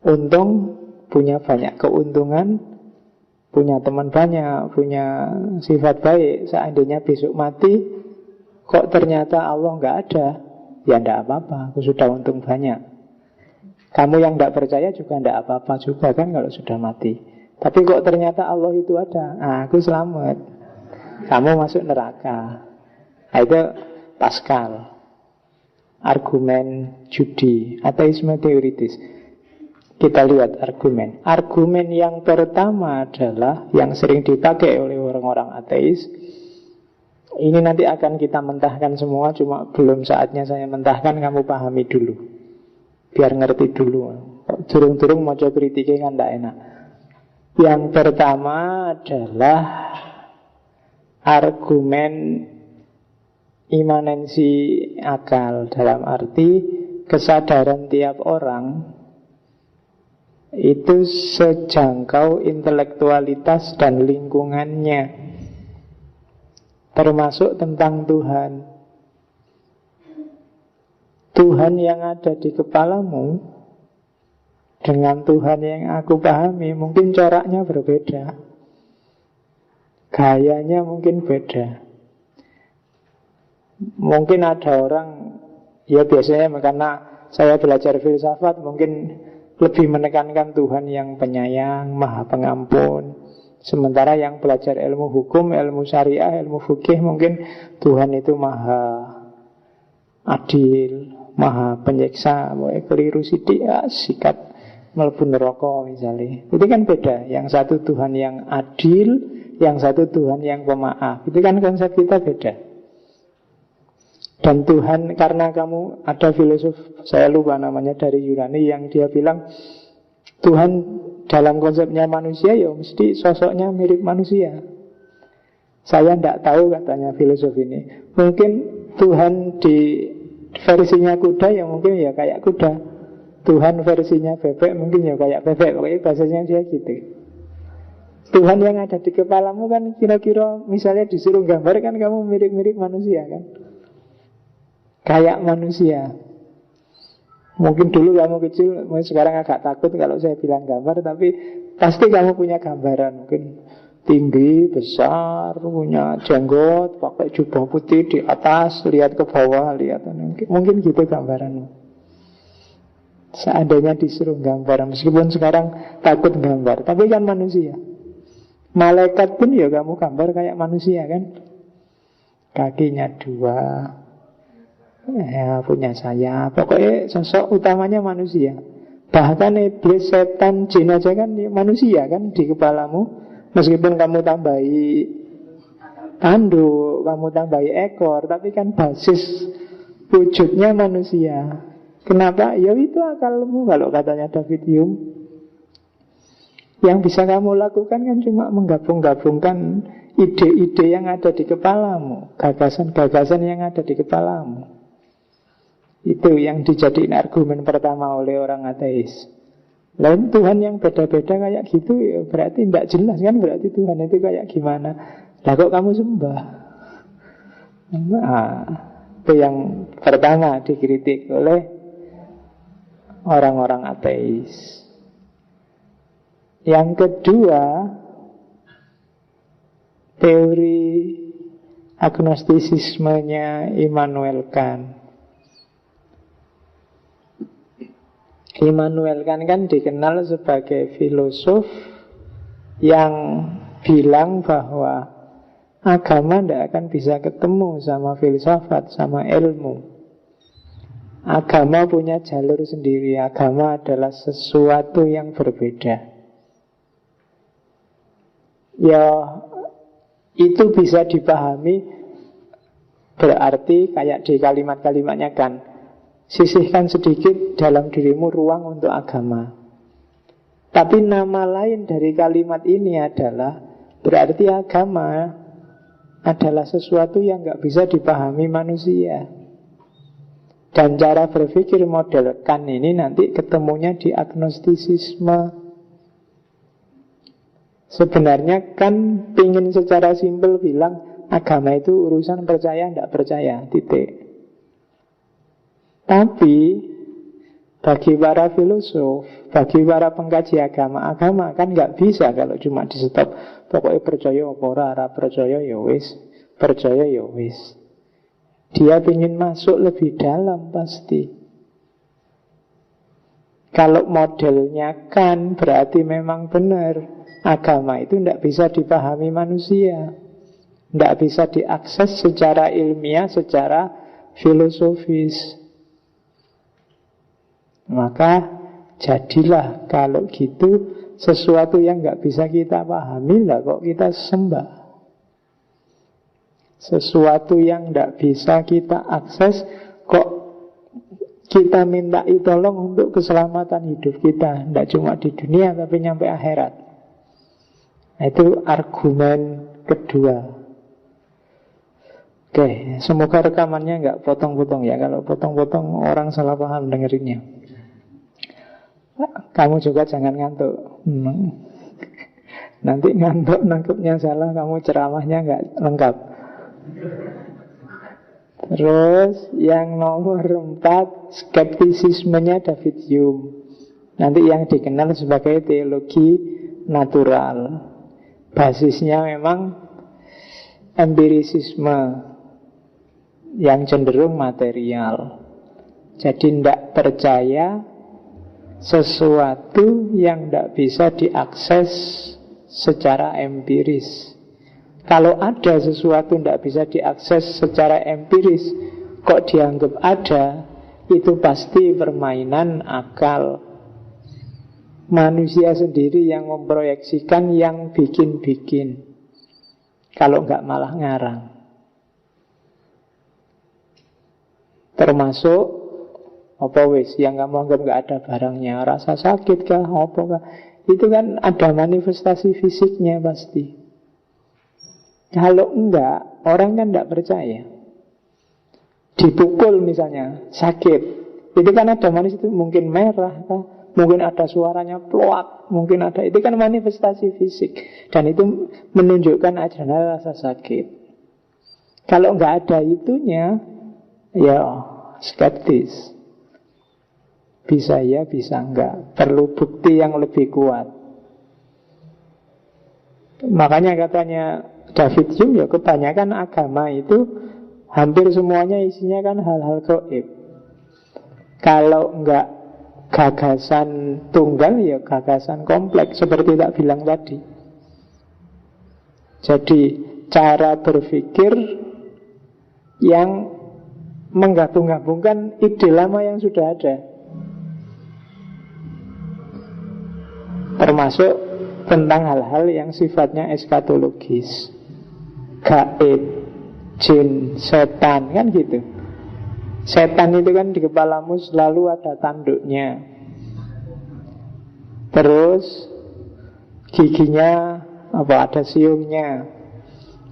untung, punya banyak keuntungan, punya teman banyak, punya sifat baik. Seandainya besok mati, kok ternyata Allah nggak ada, ya nggak apa-apa, aku sudah untung banyak. Kamu yang nggak percaya juga nggak apa-apa juga kan kalau sudah mati. Tapi kok ternyata Allah itu ada, aku selamat, kamu masuk neraka. Nah, itu Pascal. Argumen judi, ateisme teoritis. Kita lihat argumen. Argumen yang pertama adalah yang sering dipakai oleh orang-orang ateis. Ini nanti akan kita mentahkan semua, cuma belum saatnya saya mentahkan, kamu pahami dulu. Biar ngerti dulu. Durung-durung mau coba kritiknya kan tidak enak. Yang pertama adalah argumen imanensi akal. Dalam arti kesadaran tiap orang itu sejangkau intelektualitas dan lingkungannya, termasuk tentang Tuhan. Tuhan yang ada di kepalamu dengan Tuhan yang aku pahami mungkin coraknya berbeda, gayanya mungkin beda. Mungkin ada orang, ya biasanya karena saya belajar filsafat, mungkin lebih menekankan Tuhan yang penyayang, maha pengampun. Sementara yang belajar ilmu hukum, ilmu syariah, ilmu fikih, mungkin Tuhan itu maha adil, maha penyiksa. Mulai keliru sidik, sikat mlebu neraka misalnya. Itu kan beda. Yang satu Tuhan yang adil, yang satu Tuhan yang pemaaf. Itu kan konsep kita beda. Dan Tuhan, karena kamu ada filosof, saya lupa namanya, dari Yunani, yang dia bilang Tuhan dalam konsepnya manusia ya mesti sosoknya mirip manusia. Saya tidak tahu, katanya filosof ini. Mungkin Tuhan di versinya kuda ya mungkin ya kayak kuda. Tuhan versinya bebek mungkin ya kayak bebek. Pokoknya bahasanya dia gitu. Tuhan yang ada di kepalamu kan kira-kira misalnya disuruh gambar kan kamu mirip-mirip manusia kan, kayak manusia. Mungkin dulu kamu kecil, sekarang agak takut kalau saya bilang gambar, tapi pasti kamu punya gambaran. Mungkin tinggi, besar, punya jenggot, pakai jubah putih di atas, lihat ke bawah, lihat. Mungkin gitu gambaranmu. Seandainya disuruh gambar, meskipun sekarang takut gambar, tapi kan manusia. Malaikat pun ya kamu gambar kayak manusia kan. Kakinya 2, ya punya sayap. Pokoknya sosok utamanya manusia. Bahkan iblis, setan, jin aja kan manusia kan di kepalamu. Meskipun kamu tambahi tanduk, kamu tambahi ekor, tapi kan basis wujudnya manusia. Kenapa? Ya itu akalmu, kalau katanya David Hume. Yang bisa kamu lakukan kan cuma menggabung-gabungkan ide-ide yang ada di kepalamu, gagasan-gagasan yang ada di kepalamu. Itu yang dijadiin argumen pertama oleh orang ateis. Lain Tuhan yang beda-beda kayak gitu ya berarti tidak jelas kan, berarti Tuhan itu kayak gimana. Lah kok kamu sembah? Nah, itu yang pertama dikritik oleh orang-orang ateis. Yang kedua, teori agnostisismenya Immanuel Kant. Immanuel Kant kan dikenal sebagai filosof yang bilang bahwa agama tidak akan bisa ketemu sama filsafat, sama ilmu. Agama punya jalur sendiri. Agama adalah sesuatu yang berbeda. Ya, itu bisa dipahami berarti kayak di kalimat-kalimatnya kan, sisihkan sedikit dalam dirimu ruang untuk agama. Tapi nama lain dari kalimat ini adalah berarti agama adalah sesuatu yang gak bisa dipahami manusia. Dan cara berpikir model Kant ini nanti ketemunya di agnostisisme. Sebenarnya kan pingin secara simpel bilang agama itu urusan percaya tidak percaya, titik. Tapi bagi para filosof, bagi para pengkaji agama kan nggak bisa kalau cuma di stop. Pokoknya percaya apa ora percaya ya wis, percaya ya wis. Dia ingin masuk lebih dalam pasti. Kalau modelnya kan berarti memang benar. Agama itu tidak bisa dipahami manusia, tidak bisa diakses secara ilmiah, secara filosofis. Maka jadilah kalau gitu sesuatu yang nggak bisa kita pahami lah kok kita sembah. Sesuatu yang tidak bisa kita akses kok kita minta tolong untuk keselamatan hidup kita. Tidak cuma di dunia tapi nyampe akhirat. Itu argumen kedua. Oke, semoga rekamannya nggak potong-potong ya. Kalau potong-potong orang salah paham dengerinnya. Kamu juga jangan ngantuk. Nanti ngantuk, nangkepnya salah, kamu ceramahnya nggak lengkap. Terus yang nomor 4, skeptisismenya David Hume. Nanti yang dikenal sebagai teologi natural. Basisnya memang empirisisme yang cenderung material. Jadi tidak percaya sesuatu yang tidak bisa diakses secara empiris. Kalau ada sesuatu tidak bisa diakses secara empiris, kok dianggap ada, itu pasti permainan akal. Manusia sendiri yang memproyeksikan, yang bikin-bikin. Kalau enggak malah ngarang. Termasuk apa wis yang kamu anggap enggak ada barangnya, rasa sakit kah, apa kah, itu kan ada manifestasi fisiknya pasti. Kalau enggak, orang kan enggak percaya. Dipukul misalnya, sakit, itu kan ada manifestasi, mungkin merah kah, mungkin ada suaranya ploak, mungkin ada, itu kan manifestasi fisik. Dan itu menunjukkan adanya rasa sakit. Kalau nggak ada itunya, ya skeptis. Bisa ya, bisa enggak. Perlu bukti yang lebih kuat. Makanya katanya David Hume, ya kebanyakan agama itu hampir semuanya isinya kan hal-hal gaib. Kalau enggak gagasan tunggal, ya gagasan kompleks, seperti tak bilang tadi. Jadi cara berpikir yang menggabung-gabungkan ide lama yang sudah ada, termasuk tentang hal-hal yang sifatnya eskatologis, gaib, jin, setan, kan gitu. Setan itu kan di kepalamu selalu ada tanduknya, terus giginya ada siungnya,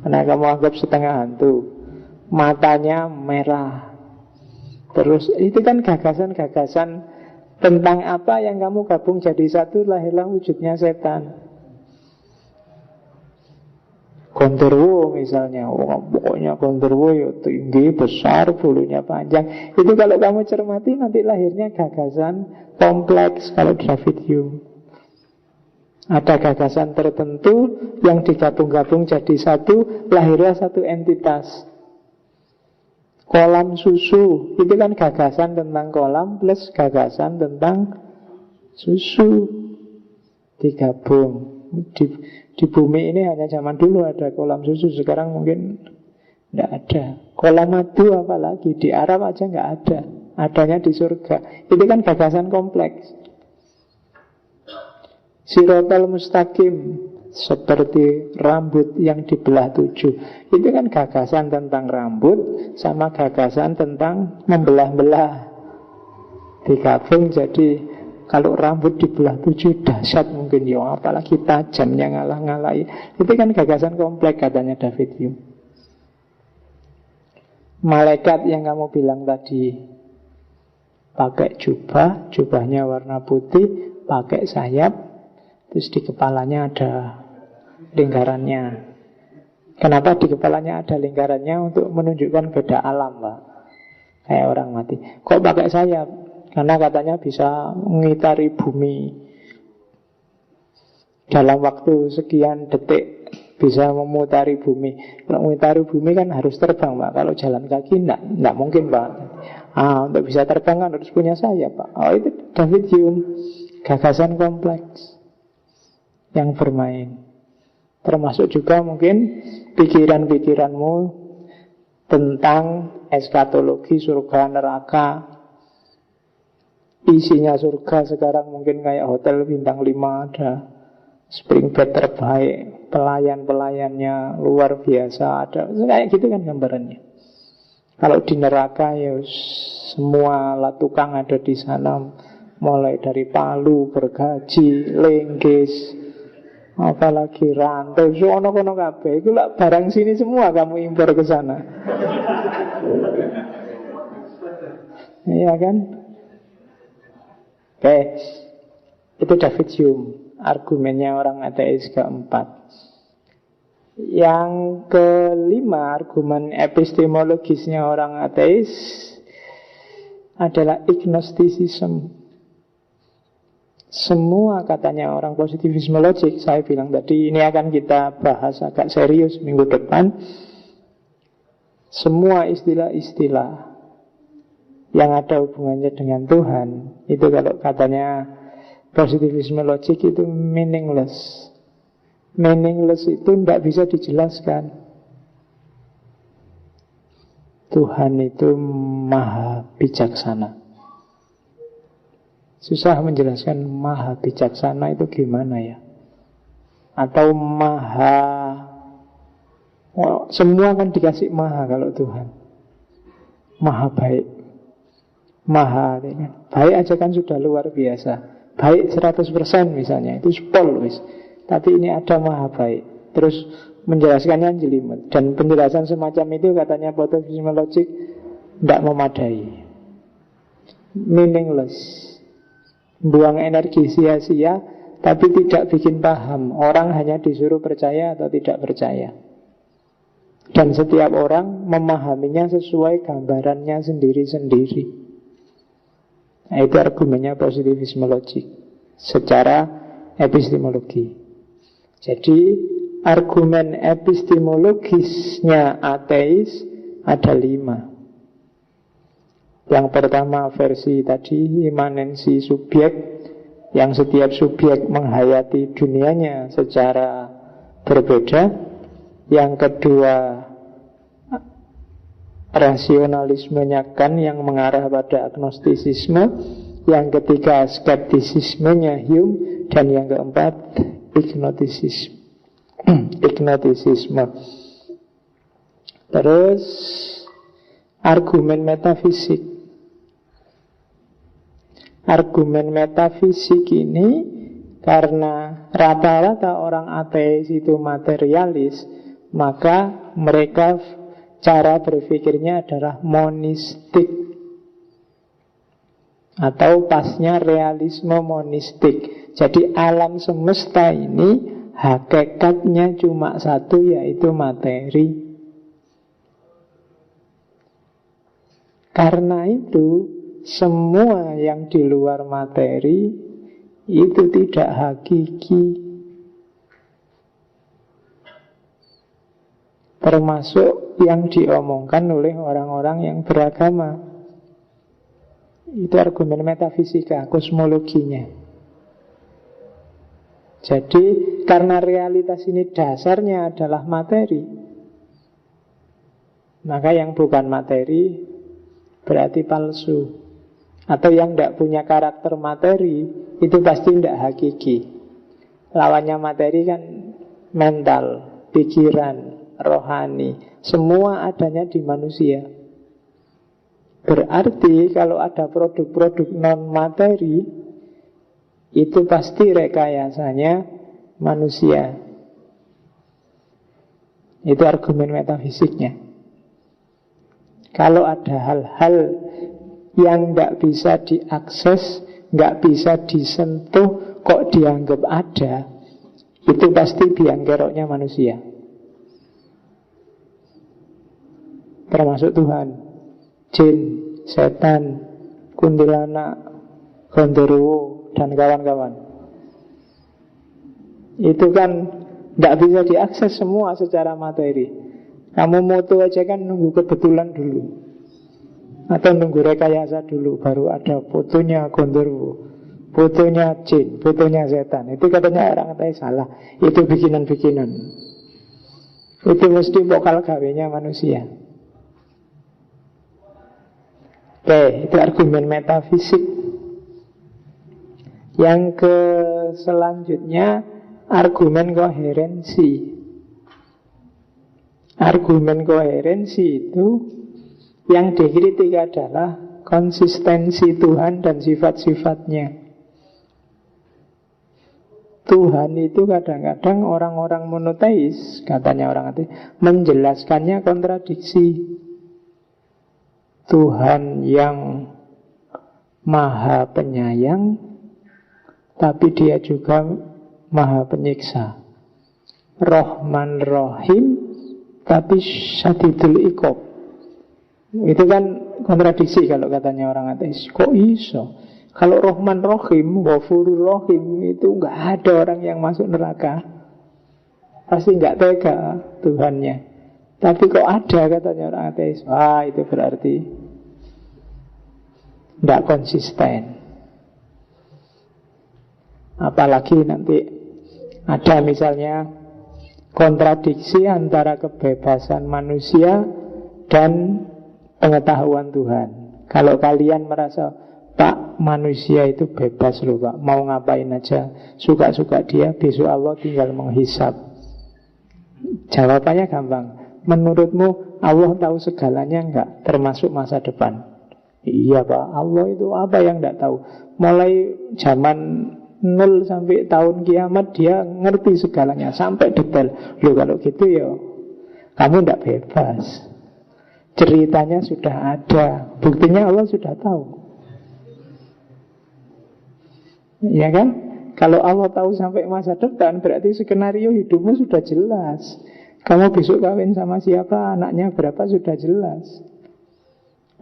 karena kamu anggap setengah hantu. Matanya merah. Terus itu kan gagasan-gagasan tentang apa yang kamu gabung jadi satu, lahirlah wujudnya setan. Gondorwo misalnya, pokoknya Gondorwo ya tinggi, besar, bulunya panjang. Itu kalau kamu cermati nanti lahirnya gagasan kompleks. Kalau David Hume, ada gagasan tertentu yang digabung-gabung jadi satu, lahirlah satu entitas. Kolam susu, itu kan gagasan tentang kolam plus gagasan tentang susu, digabung. Di bumi ini hanya zaman dulu ada kolam susu, sekarang mungkin tidak ada. Kolam madu apalagi, di Arab aja nggak ada, adanya di surga. Itu kan gagasan kompleks. Sirotol mustaqim, seperti rambut yang dibelah 7. Itu kan gagasan tentang rambut sama gagasan tentang membelah-belah, digabung jadi kalau rambut dibelah 7 dahsyat mungkin ya, apalagi tajamnya ngalah-ngalahi. Itu kan gagasan kompleks katanya David Hume. Malaikat yang kamu bilang tadi pakai jubah, jubahnya warna putih, pakai sayap, terus di kepalanya ada lingkarannya. Kenapa di kepalanya ada lingkarannya? Untuk menunjukkan beda alam, Pak. Kayak orang mati. Kok pakai sayap? Karena katanya bisa mengitari bumi dalam waktu sekian detik, bisa memutari bumi. Kalau memutari bumi kan harus terbang, Pak. Kalau jalan kaki enggak mungkin, Pak. Untuk bisa terbang kan harus punya sayap, Pak. Itu David Hume, gagasan kompleks yang bermain. Termasuk juga mungkin pikiran-pikiranmu tentang eskatologi, surga, neraka. Isinya surga sekarang mungkin kayak hotel bintang 5, ada spring bed terbaik, pelayan-pelayannya luar biasa, ada kayak gitu kan gambarannya. Kalau di neraka ya semua lah tukang ada di sana, mulai dari palu, gergaji, lenggis, apalagi rantai, sono-kono kabeh. Itu lah barang sini semua kamu impor ke sana. Iya kan? Oke, itu David Hume, argumennya orang ateis keempat. Yang kelima, argumen epistemologisnya orang ateis adalah agnosticism. Semua katanya orang positivisme logik, saya bilang tadi, ini akan kita bahas agak serius minggu depan. Semua istilah-istilah yang ada hubungannya dengan Tuhan, itu kalau katanya positivisme logik itu meaningless. Meaningless itu tidak bisa dijelaskan. Tuhan itu maha bijaksana. Susah menjelaskan maha bijaksana itu gimana ya. Atau maha, semua kan dikasih maha kalau Tuhan. Maha baik, maha baik aja kan sudah luar biasa. Baik 100% misalnya, itu spol wis. Tapi ini ada maha baik. Terus menjelaskannya jelimet. Dan penjelasan semacam itu katanya positivisme logik tidak memadai, meaningless, buang energi sia-sia, tapi tidak bikin paham. Orang hanya disuruh percaya atau tidak percaya. Dan setiap orang memahaminya sesuai gambarannya sendiri-sendiri. Nah, itu argumennya positivisme logik secara epistemologi. Jadi argumen epistemologisnya ateis ada 5. Yang pertama versi tadi, imanensi subjek, yang setiap subjek menghayati dunianya secara berbeda. Yang kedua, rasionalismenya Kant yang mengarah pada agnostisisme. Yang ketiga, skeptisismenya Hume. Dan yang keempat, ignotisisme. Terus argumen metafisik. Argumen metafisik ini karena rata-rata orang ateis itu materialis, maka mereka cara berpikirnya adalah monistik, atau pasnya realisme monistik. Jadi alam semesta ini hakikatnya cuma satu, yaitu materi. Karena itu semua yang di luar materi itu tidak hakiki. Termasuk yang diomongkan oleh orang-orang yang beragama. Itu argumen metafisika, kosmologinya. Jadi karena realitas ini dasarnya adalah materi, maka yang bukan materi berarti palsu. Atau yang tidak punya karakter materi itu pasti tidak hakiki. Lawannya materi kan mental, pikiran, rohani. Semua adanya di manusia. Berarti kalau ada produk-produk non-materi, itu pasti rekayasanya manusia. Itu argumen metafisiknya. Kalau ada hal-hal yang nggak bisa diakses, nggak bisa disentuh, kok dianggap ada, itu pasti biang keroknya manusia. Termasuk Tuhan, jin, setan, kuntilanak, gondoruo, dan kawan-kawan. Itu kan nggak bisa diakses semua secara materi. Kamu moto aja kan nunggu kebetulan dulu, atau nunggu rekayasa dulu, baru ada fotonya gondoruo, fotonya jin, fotonya setan. Itu katanya orang katanya salah, itu bikinan-bikinan. Itu mesti vokal gawenya manusia. Oke, itu argumen metafisik. Yang ke selanjutnya, argumen koherensi. Argumen koherensi itu yang dikritik adalah konsistensi Tuhan dan sifat-sifatnya. Tuhan itu kadang-kadang orang-orang monoteis, katanya orang ateis, menjelaskannya kontradiksi. Tuhan yang maha penyayang, tapi dia juga maha penyiksa. Rahman Rahim, tapi syadidul iqab. Itu kan kontradiksi kalau katanya orang ateis. Kok iso? Kalau Rahman Rahim, Ghafurur Rahim, itu nggak ada orang yang masuk neraka. Pasti nggak tega Tuhannya. Tapi kok ada katanya orang ateis. Wah, itu berarti nggak konsisten. Apalagi nanti ada misalnya kontradiksi antara kebebasan manusia dan pengetahuan Tuhan. Kalau kalian merasa, Pak, manusia itu bebas loh Pak, mau ngapain aja, suka-suka dia, besok Allah tinggal menghisap. Jawabannya gampang. Menurutmu Allah tahu segalanya enggak, termasuk masa depan? Iya Pak, Allah itu apa yang enggak tahu? Mulai zaman 0 sampai tahun kiamat dia ngerti segalanya sampai detail. Loh kalau gitu ya kamu enggak bebas. Ceritanya sudah ada, buktinya Allah sudah tahu. Ya kan? Kalau Allah tahu sampai masa depan, berarti skenario hidupmu sudah jelas. Kamu besok kawin sama siapa, anaknya berapa, sudah jelas.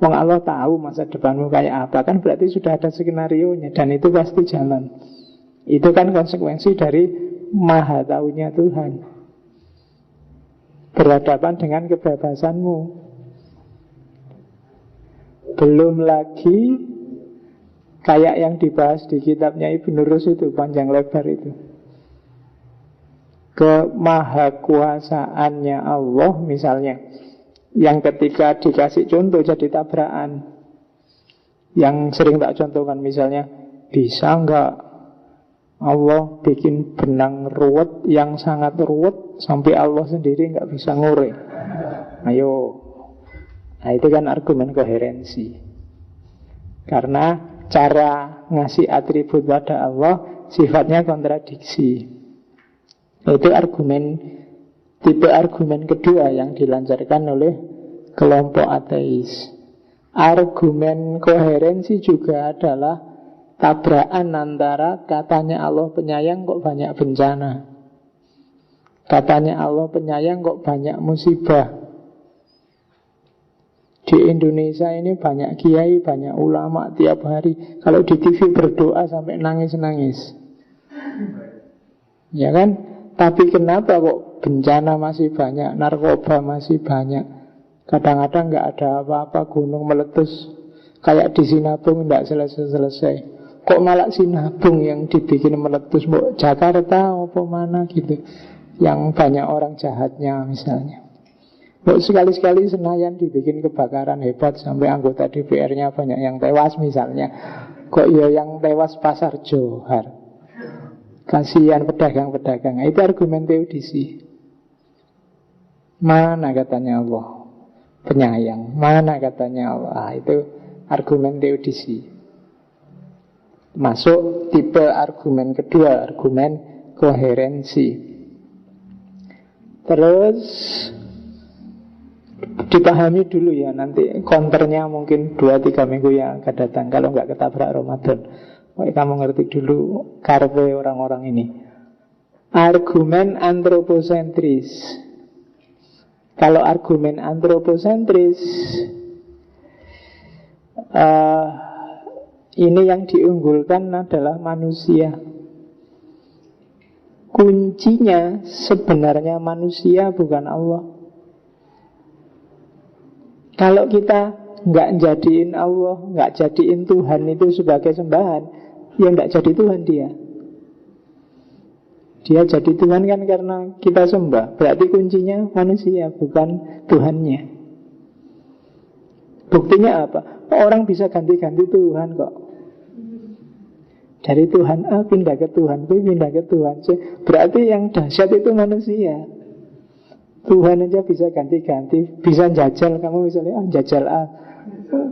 Wong Allah tahu masa depanmu kayak apa, kan berarti sudah ada skenarionya, dan itu pasti jalan. Itu kan konsekuensi dari maha taunya Tuhan. berhadapan dengan kebebasanmu. Belum lagi kayak yang dibahas di kitabnya Ibnu Rus itu, panjang lebar itu, kemahakuasaannya Allah misalnya, yang ketika dikasih contoh jadi tabrakan. Yang sering tak contohkan misalnya, bisa nggak Allah bikin benang ruwet yang sangat ruwet sampai Allah sendiri nggak bisa ngure? Ayo. Nah itu kan argumen koherensi. Karena cara ngasih atribut pada Allah sifatnya kontradiksi. Itu argumen, tipe argumen kedua yang dilancarkan oleh kelompok ateis. Argumen koherensi juga adalah tabrakan antara katanya Allah penyayang kok banyak bencana, katanya Allah penyayang kok banyak musibah. Di Indonesia ini banyak kiai, banyak ulama tiap hari. Kalau di TV berdoa sampai nangis-nangis, ya kan? Tapi kenapa kok bencana masih banyak, narkoba masih banyak, kadang-kadang nggak ada apa-apa, gunung meletus kayak di Sinabung nggak selesai-selesai. Kok malah Sinabung yang dibikin meletus, Jakarta apa mana gitu, yang banyak orang jahatnya misalnya. Sekali-sekali Senayan dibikin kebakaran hebat sampai anggota DPR-nya banyak yang tewas misalnya. Kok ya yang tewas Pasar Johar, kasihan pedagang-pedagang. Itu argumen teodisi. Mana katanya Allah penyayang, mana katanya Allah. Itu argumen teodisi. Masuk tipe argumen kedua, argumen koherensi. Terus dipahami dulu ya, nanti counternya mungkin 2-3 minggu yang akan datang, kalau nggak ketabrak Ramadan. Kamu ngerti dulu karpe orang-orang ini. Argumen antroposentris. Kalau argumen antroposentris, ini yang diunggulkan adalah manusia. Kuncinya sebenarnya manusia, bukan Allah. Kalau kita nggak jadiin Allah, nggak jadiin Tuhan itu sebagai sembahan, ya nggak jadi Tuhan dia. Dia jadi Tuhan kan karena kita sembah. Berarti kuncinya manusia, bukan Tuhannya. Buktinya apa? Orang bisa ganti-ganti Tuhan kok. Dari Tuhan A pindah ke Tuhan B, pindah ke Tuhan C. Berarti yang dahsyat itu manusia. Tuhan aja bisa ganti-ganti, bisa jajal. Kamu misalnya jajal A,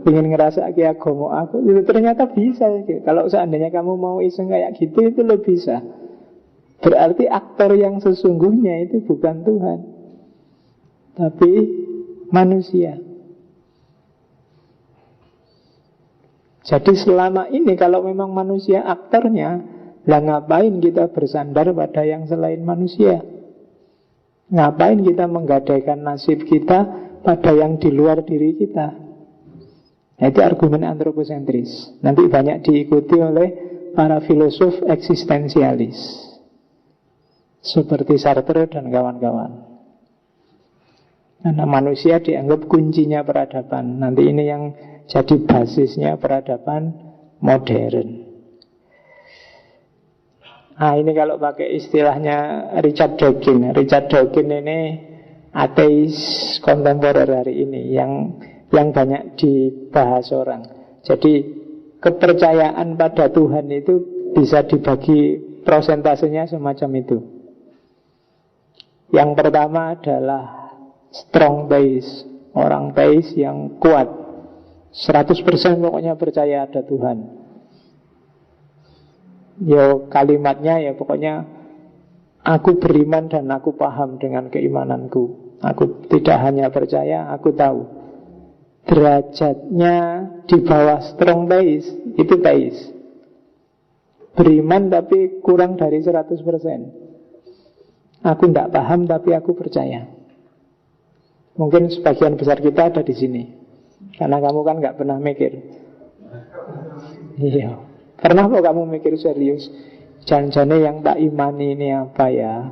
pengen ngerasa kayak agama aku, itu ternyata bisa. Kalau seandainya kamu mau iseng kayak gitu, itu lo bisa. Berarti aktor yang sesungguhnya itu bukan Tuhan, tapi manusia. Jadi selama ini kalau memang manusia aktornya, lah ngapain kita bersandar pada yang selain manusia? Ngapain kita menggadaikan nasib kita pada yang di luar diri kita? Nah, itu argumen antroposentris. Nanti banyak diikuti oleh para filosof eksistensialis seperti Sartre dan kawan-kawan. Karena manusia dianggap kuncinya peradaban. Nanti ini yang jadi basisnya peradaban modern. Nah ini kalau pakai istilahnya Richard Dawkins. Richard Dawkins ini ateis kontemporer hari ini yang banyak dibahas orang. Jadi kepercayaan pada Tuhan itu bisa dibagi prosentasenya semacam itu. Yang pertama adalah strong base, orang base yang kuat, 100% pokoknya percaya ada Tuhan. Yo kalimatnya ya pokoknya aku beriman dan aku paham dengan keimananku. Aku tidak hanya percaya, aku tahu. Derajatnya di bawah strong base itu base. Beriman tapi kurang dari 100%. Aku tidak paham tapi aku percaya. Mungkin sebagian besar kita ada di sini. Karena kamu kan gak pernah mikir. Iya. Pernah kok kamu mikir serius, jangan-jangan yang tak imani ini apa ya?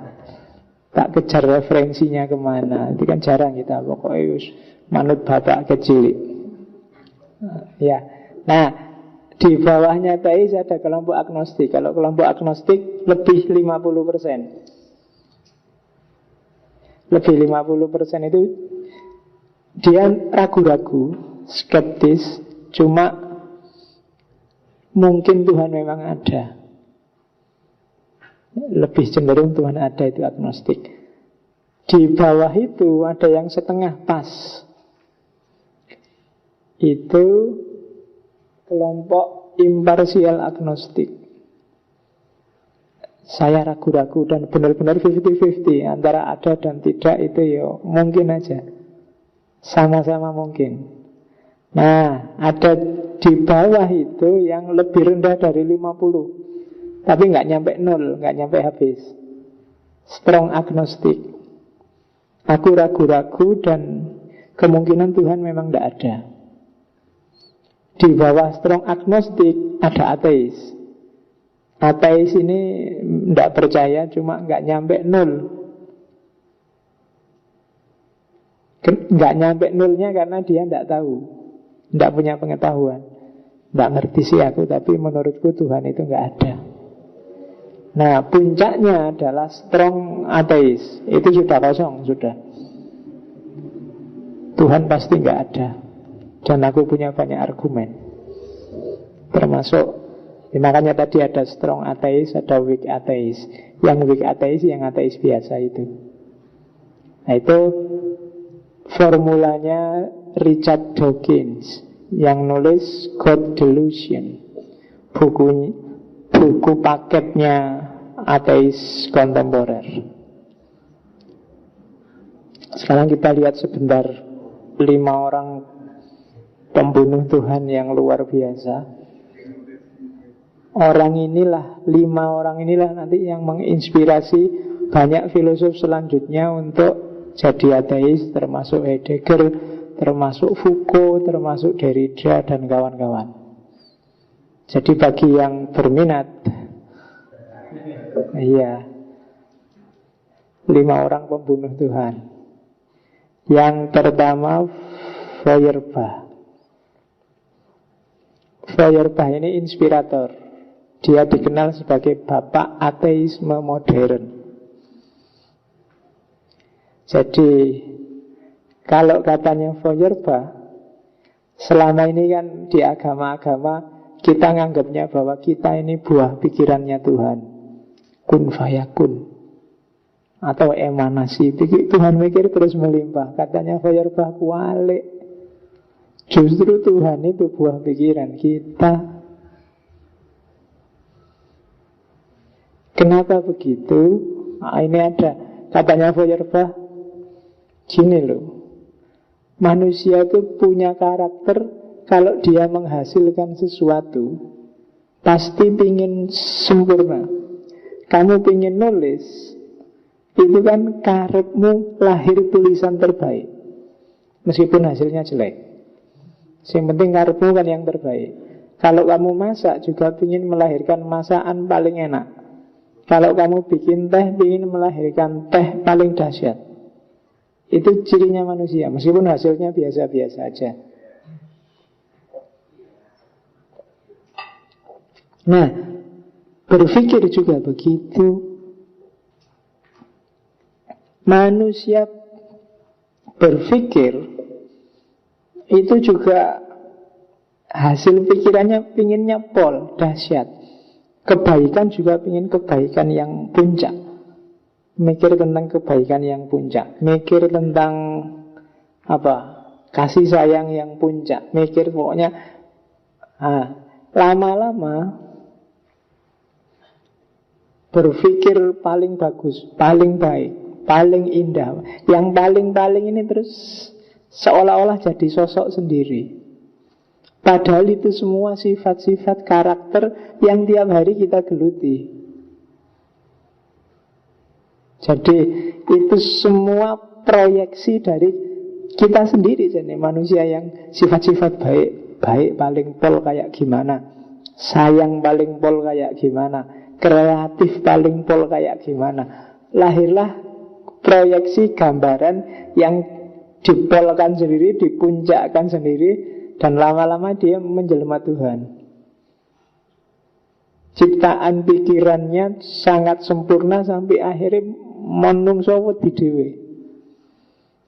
tak kejar referensinya kemana. Itu kan jarang kita. Pokoknya manut bapak kecil. Ya. Nah, di bawahnya teis ada kelompok agnostik. Kalau kelompok agnostik lebih 50%. Lebih 50% itu dia ragu-ragu, skeptis, cuma mungkin Tuhan memang ada. Lebih cenderung Tuhan ada, itu agnostik. Di bawah itu ada yang setengah pas. Itu kelompok imparsial agnostik. Saya ragu-ragu dan benar-benar 50-50 antara ada dan tidak, itu ya mungkin aja. Sama-sama mungkin. Nah, ada di bawah itu yang lebih rendah dari 50. Tapi nggak nyampe 0, nggak nyampe habis. Strong agnostik. Aku ragu-ragu dan kemungkinan Tuhan memang tidak ada. Di bawah strong agnostik ada ateis. Ateis ini tidak percaya, cuma nggak nyampe 0. Nggak nyampe 0-nya karena dia tidak tahu, tidak punya pengetahuan. Tidak ngerti sih aku, tapi menurutku Tuhan itu nggak ada. Nah, puncaknya adalah strong ateis. Itu sudah kosong, sudah. Tuhan pasti nggak ada. Dan aku punya banyak argumen. Termasuk, makanya tadi ada strong ateis, ada weak ateis. Yang weak ateis, yang ateis biasa itu. Nah, itu formulanya Richard Dawkins yang nulis God Delusion. Buku paketnya ateis kontemporer. Sekarang kita lihat sebentar 5 orang pembunuh Tuhan yang luar biasa. Orang inilah, 5 orang inilah nanti yang menginspirasi banyak filosof selanjutnya untuk jadi ateis, termasuk Heidegger, termasuk Foucault, termasuk Derrida dan kawan-kawan. Jadi bagi yang berminat, iya, 5 orang pembunuh Tuhan. Yang pertama Feuerbach. Feuerbach ini inspirator. Dia dikenal sebagai bapak ateisme modern. Jadi kalau katanya Feuerbach, selama ini kan di agama-agama kita nganggapnya bahwa kita ini buah pikirannya Tuhan, kun fayakun, atau emanasi. Tuhan mikir terus melimpah. Katanya Feuerbach, kualik. Justru Tuhan itu buah pikiran kita. Kenapa begitu? Nah, ini ada. Katanya Feuerbach, gini loh, manusia itu punya karakter. Kalau dia menghasilkan sesuatu, pasti pingin sempurna. Kamu pingin nulis, itu kan karepmu lahir tulisan terbaik, meskipun hasilnya jelek. Yang penting karepmu kan yang terbaik. Kalau kamu masak juga pingin melahirkan masakan paling enak. Kalau kamu bikin teh, pingin melahirkan teh paling dahsyat. Itu cirinya manusia, meskipun hasilnya biasa-biasa aja. Nah, berpikir juga begitu. Manusia berpikir itu juga hasil pikirannya pinginnya pol, dahsyat. Kebaikan juga pingin kebaikan yang puncak. Mikir tentang kebaikan yang puncak. Mikir tentang kasih sayang yang puncak. Mikir pokoknya lama-lama berpikir paling bagus, paling baik, paling indah. Yang paling-paling ini terus seolah-olah jadi sosok sendiri. Padahal itu semua sifat-sifat karakter yang tiap hari kita geluti. Jadi itu semua proyeksi dari kita sendiri. Jadi manusia yang sifat-sifat baik, baik paling pol kayak gimana, sayang paling pol kayak gimana, kreatif paling pol kayak gimana. Lahirlah proyeksi gambaran yang dipolkan sendiri, dipuncakkan sendiri, dan lama-lama dia menjelma Tuhan. Ciptaan pikirannya sangat sempurna sampai akhirnya menungso wedi dhewe.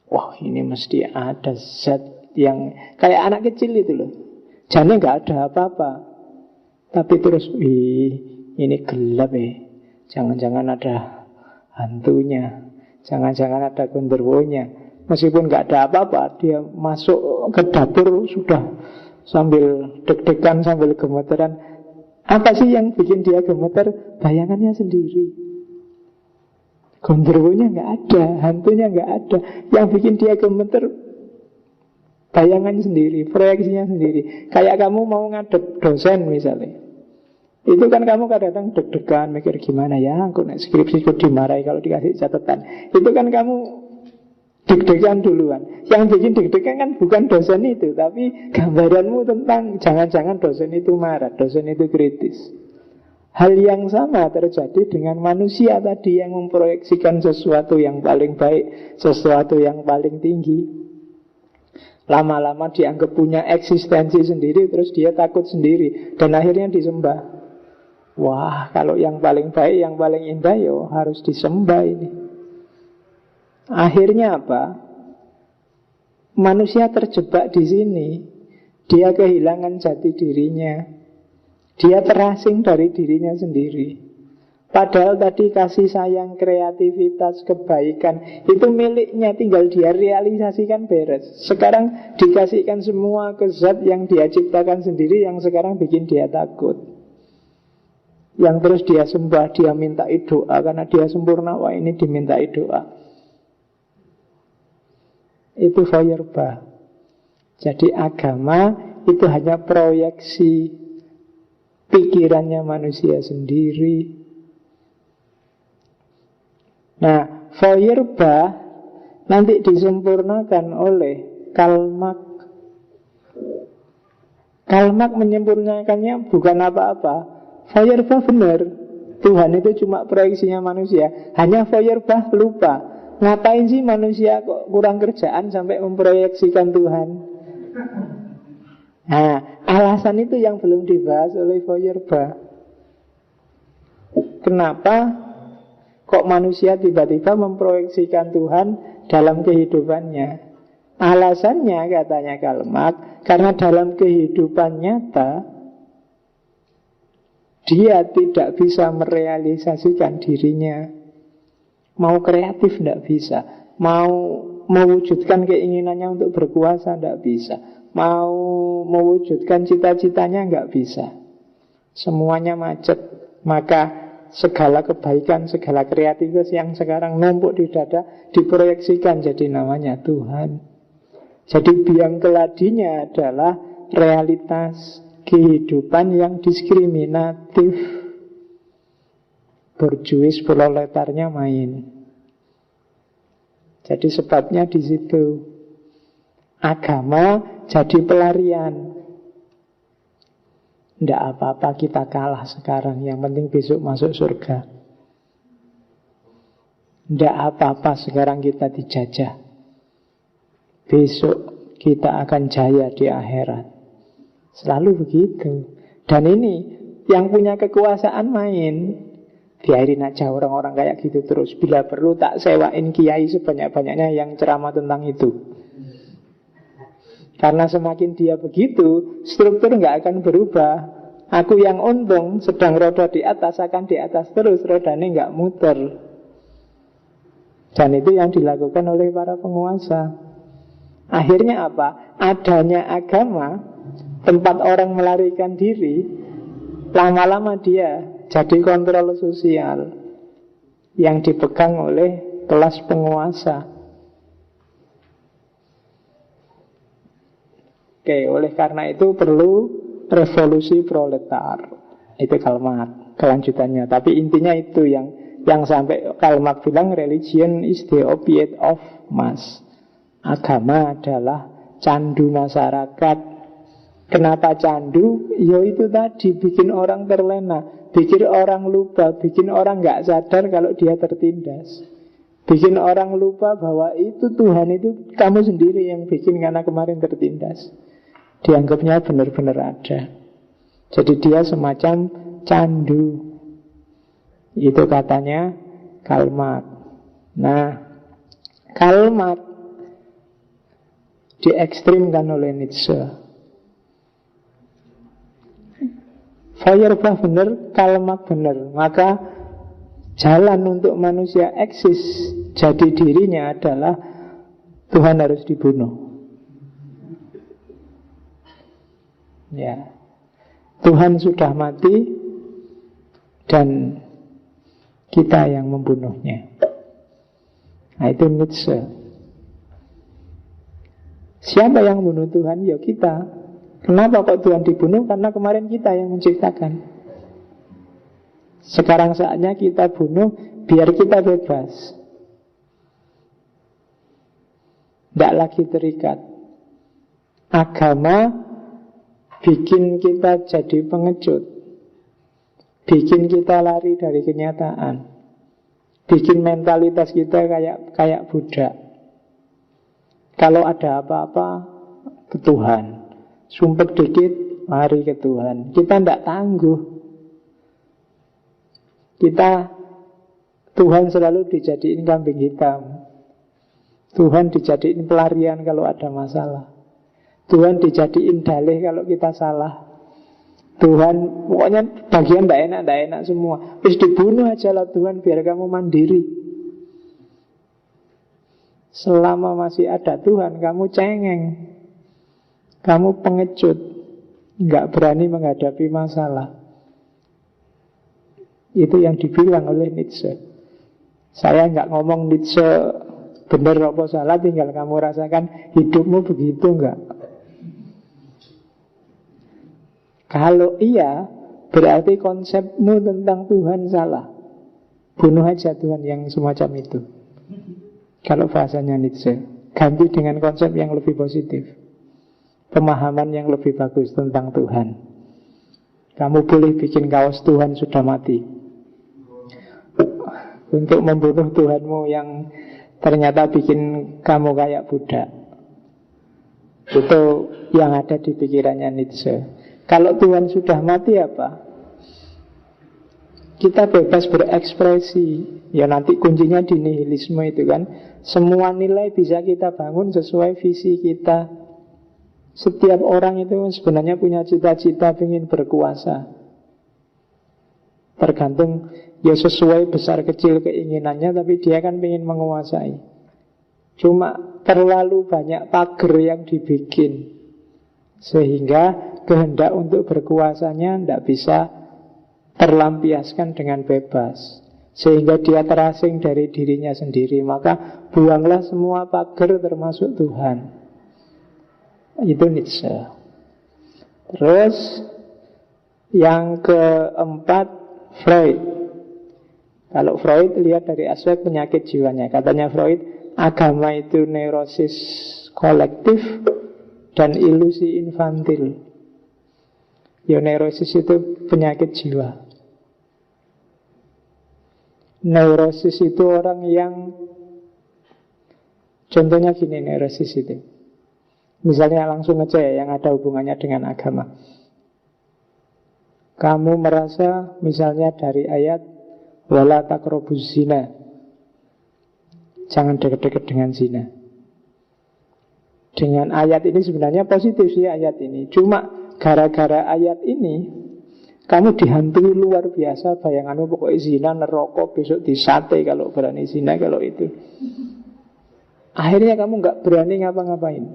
Wah, ini mesti ada zat yang kayak anak kecil itu loh. Jane nggak ada apa-apa, tapi terus, ini gelap ya. Jangan-jangan ada hantunya, jangan-jangan ada genderuwonya. Meskipun nggak ada apa-apa, dia masuk ke dapur sudah sambil deg-degan, sambil gemeteran. Apa sih yang bikin dia gemeter? Bayangannya sendiri. Genderuwonya nggak ada, hantunya nggak ada. Yang bikin dia gemeter bayangannya sendiri, proyeksinya sendiri. Kayak kamu mau ngadep dosen misalnya, itu kan kamu kadang-kadang deg-degan, mikir gimana ya, aku naik skripsi kok dimarahi kalau dikasih catatan. Itu kan kamu deg-degan duluan. Yang bikin deg-degan kan bukan dosen itu, tapi gambaranmu tentang jangan-jangan dosen itu marah, dosen itu kritis. Hal yang sama terjadi dengan manusia tadi yang memproyeksikan sesuatu yang paling baik, sesuatu yang paling tinggi. Lama-lama dianggap punya eksistensi sendiri, terus dia takut sendiri, dan akhirnya disembah. Wah, kalau yang paling baik, yang paling indah, yo harus disembah ini. Akhirnya apa? Manusia terjebak di sini. Dia kehilangan jati dirinya. Dia terasing dari dirinya sendiri. Padahal tadi kasih sayang, kreativitas, kebaikan itu miliknya, tinggal dia realisasikan beres. Sekarang dikasihkan semua ke zat yang dia ciptakan sendiri, yang sekarang bikin dia takut, yang terus dia sembah, dia mintai doa karena dia sempurna. Wah, ini dimintai doa. Itu Feuerbach. Jadi agama itu hanya proyeksi pikirannya manusia sendiri. Nah, Feuerbach nanti disempurnakan oleh Karl Marx. Karl Marx menyempurnakannya bukan apa-apa. Feuerbach benar, Tuhan itu cuma proyeksinya manusia. Hanya Feuerbach lupa, ngapain sih manusia kok kurang kerjaan sampai memproyeksikan Tuhan. Nah, alasan itu yang belum dibahas oleh Feuerbach. Kenapa kok manusia tiba-tiba memproyeksikan Tuhan dalam kehidupannya? Alasannya, katanya Karl Marx, karena dalam kehidupan nyata dia tidak bisa merealisasikan dirinya. Mau kreatif tidak bisa, mau mewujudkan keinginannya untuk berkuasa tidak bisa, mau mewujudkan cita-citanya nggak bisa. Semuanya macet. Maka segala kebaikan, segala kreativitas yang sekarang numpuk di dada diproyeksikan jadi namanya Tuhan. Jadi biang keladinya adalah realitas kehidupan yang diskriminatif. Borjuis proletarnya main. Jadi sebabnya di situ. Agama jadi pelarian. Tidak apa-apa kita kalah sekarang, yang penting besok masuk surga. Tidak apa-apa sekarang kita dijajah, besok kita akan jaya di akhirat. Selalu begitu. Dan ini yang punya kekuasaan main. Biarin aja orang-orang kayak gitu terus. Bila perlu tak sewain kiai sebanyak-banyaknya yang ceramah tentang itu. Karena semakin dia begitu, struktur nggak akan berubah. Aku yang untung, sedang roda di atas, akan di atas terus, rodanya nggak muter. Dan itu yang dilakukan oleh para penguasa. Akhirnya apa? Adanya agama, tempat orang melarikan diri, lama-lama dia jadi kontrol sosial yang dipegang oleh kelas penguasa. Oke, oleh karena itu perlu revolusi proletar. Itu Karl Marx kelanjutannya. Tapi intinya itu yang sampai Karl Marx bilang religion is the opiate of mass. Agama adalah candu masyarakat. Kenapa candu? Ya itu tadi, bikin orang terlena, bikin orang lupa, bikin orang gak sadar kalau dia tertindas. Bikin orang lupa bahwa itu Tuhan itu kamu sendiri yang bikin karena kemarin tertindas. Dianggapnya benar-benar ada. Jadi dia semacam candu. Itu katanya Karl Marx. Nah, Karl Marx diekstrimkan oleh Nietzsche. Feuerbach benar, Karl Marx benar. Maka jalan untuk manusia eksis jadi dirinya adalah Tuhan harus dibunuh. Ya, Tuhan sudah mati dan kita yang membunuhnya. Nah, itu Nietzsche. Siapa yang membunuh Tuhan? Ya kita. Kenapa kok Tuhan dibunuh? Karena kemarin kita yang menciptakan. Sekarang saatnya kita bunuh biar kita bebas. Tidak lagi terikat. Agama bikin kita jadi pengecut, bikin kita lari dari kenyataan, bikin mentalitas kita kayak budak. Kalau ada apa-apa ke Tuhan, sumpet dikit mari ke Tuhan. Kita tidak tangguh. Tuhan selalu dijadiin kambing hitam. Tuhan dijadiin pelarian kalau ada masalah. Tuhan dijadiin dalih kalau kita salah. Tuhan, pokoknya bagian tidak enak semua. Terus dibunuh aja lah Tuhan biar kamu mandiri. Selama masih ada Tuhan, kamu cengeng, kamu pengecut, nggak berani menghadapi masalah. Itu yang dibilang oleh Nietzsche. Saya nggak ngomong Nietzsche benar apa salah, tinggal kamu rasakan hidupmu begitu nggak. Kalau iya, berarti konsepmu tentang Tuhan salah. Bunuh aja Tuhan yang semacam itu. Kalau bahasanya Nietzsche, ganti dengan konsep yang lebih positif, pemahaman yang lebih bagus tentang Tuhan. Kamu boleh bikin kaos Tuhan sudah mati untuk membunuh Tuhanmu yang ternyata bikin kamu kayak budak. Itu yang ada di pikirannya Nietzsche. Kalau Tuhan sudah mati apa? Kita bebas berekspresi. Ya nanti kuncinya di nihilisme itu kan. Semua nilai bisa kita bangun sesuai visi kita. Setiap orang itu sebenarnya punya cita-cita ingin berkuasa. Tergantung ya sesuai besar kecil keinginannya, tapi dia kan ingin menguasai. Cuma terlalu banyak pagar yang dibikin, sehingga kehendak untuk berkuasanya tidak bisa terlampiaskan dengan bebas, sehingga dia terasing dari dirinya sendiri. Maka buanglah semua pagar termasuk Tuhan. Itu Nietzsche. Terus yang keempat, Freud. Kalau Freud lihat dari aspek penyakit jiwanya, katanya Freud, agama itu neurosis kolektif dan ilusi infantil. Ya, neurosis itu penyakit jiwa. Neurosis itu orang yang, contohnya gini neurosis itu. Misalnya langsung aja ya, yang ada hubungannya dengan agama. Kamu merasa misalnya dari ayat wala taqrabuz zina, jangan dekat-dekat dengan zina. Dengan ayat ini sebenarnya positif sih ayat ini. Cuma gara-gara ayat ini kamu dihantui luar biasa bayanganmu, pokoknya zina, neraka, besok disate kalau berani zina, kalau itu. Akhirnya kamu gak berani ngapa-ngapain.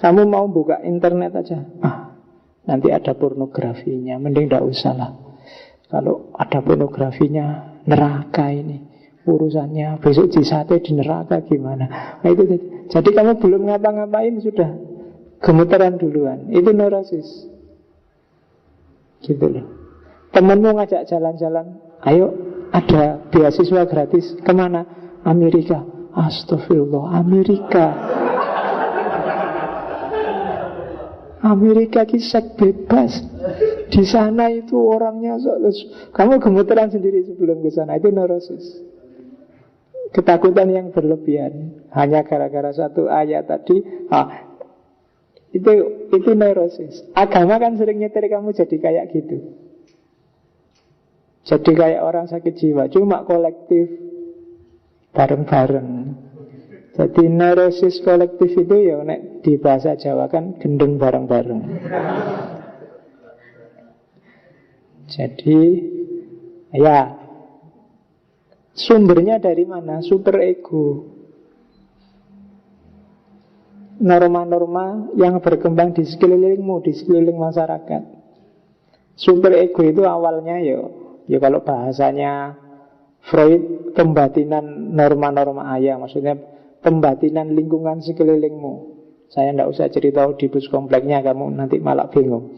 Kamu mau buka internet aja, nanti ada pornografinya, mending gak usah lah. Kalau ada pornografinya, neraka ini urusannya, besok disate di neraka gimana. Nah, itu jadi kamu belum ngapa-ngapain sudah gemeteran duluan. Itu neurosis. Gitu loh. Temenmu ngajak jalan-jalan, ayo ada beasiswa gratis. Kemana? Amerika. Astagfirullah, Amerika. Amerika kisah bebas. Di sana itu orangnya kamu gemeteran sendiri sebelum ke sana. Itu neurosis. ketakutan yang berlebihan hanya gara-gara satu ayat tadi. Itu neurosis. Agama kan sering nyetir kamu jadi kayak gitu. Jadi kayak orang sakit jiwa, cuma kolektif, bareng-bareng. Jadi neurosis kolektif itu ya nek di bahasa Jawa kan gendeng bareng-bareng. Jadi ya, sumbernya dari mana? Super ego. Norma-norma yang berkembang di sekelilingmu, di sekeliling masyarakat. Super ego itu awalnya ya kalau bahasanya Freud, pembatinan norma-norma ayah. Maksudnya pembatinan lingkungan sekelilingmu. Saya tidak usah cerita Oedipus kompleknya, kamu nanti malah bingung.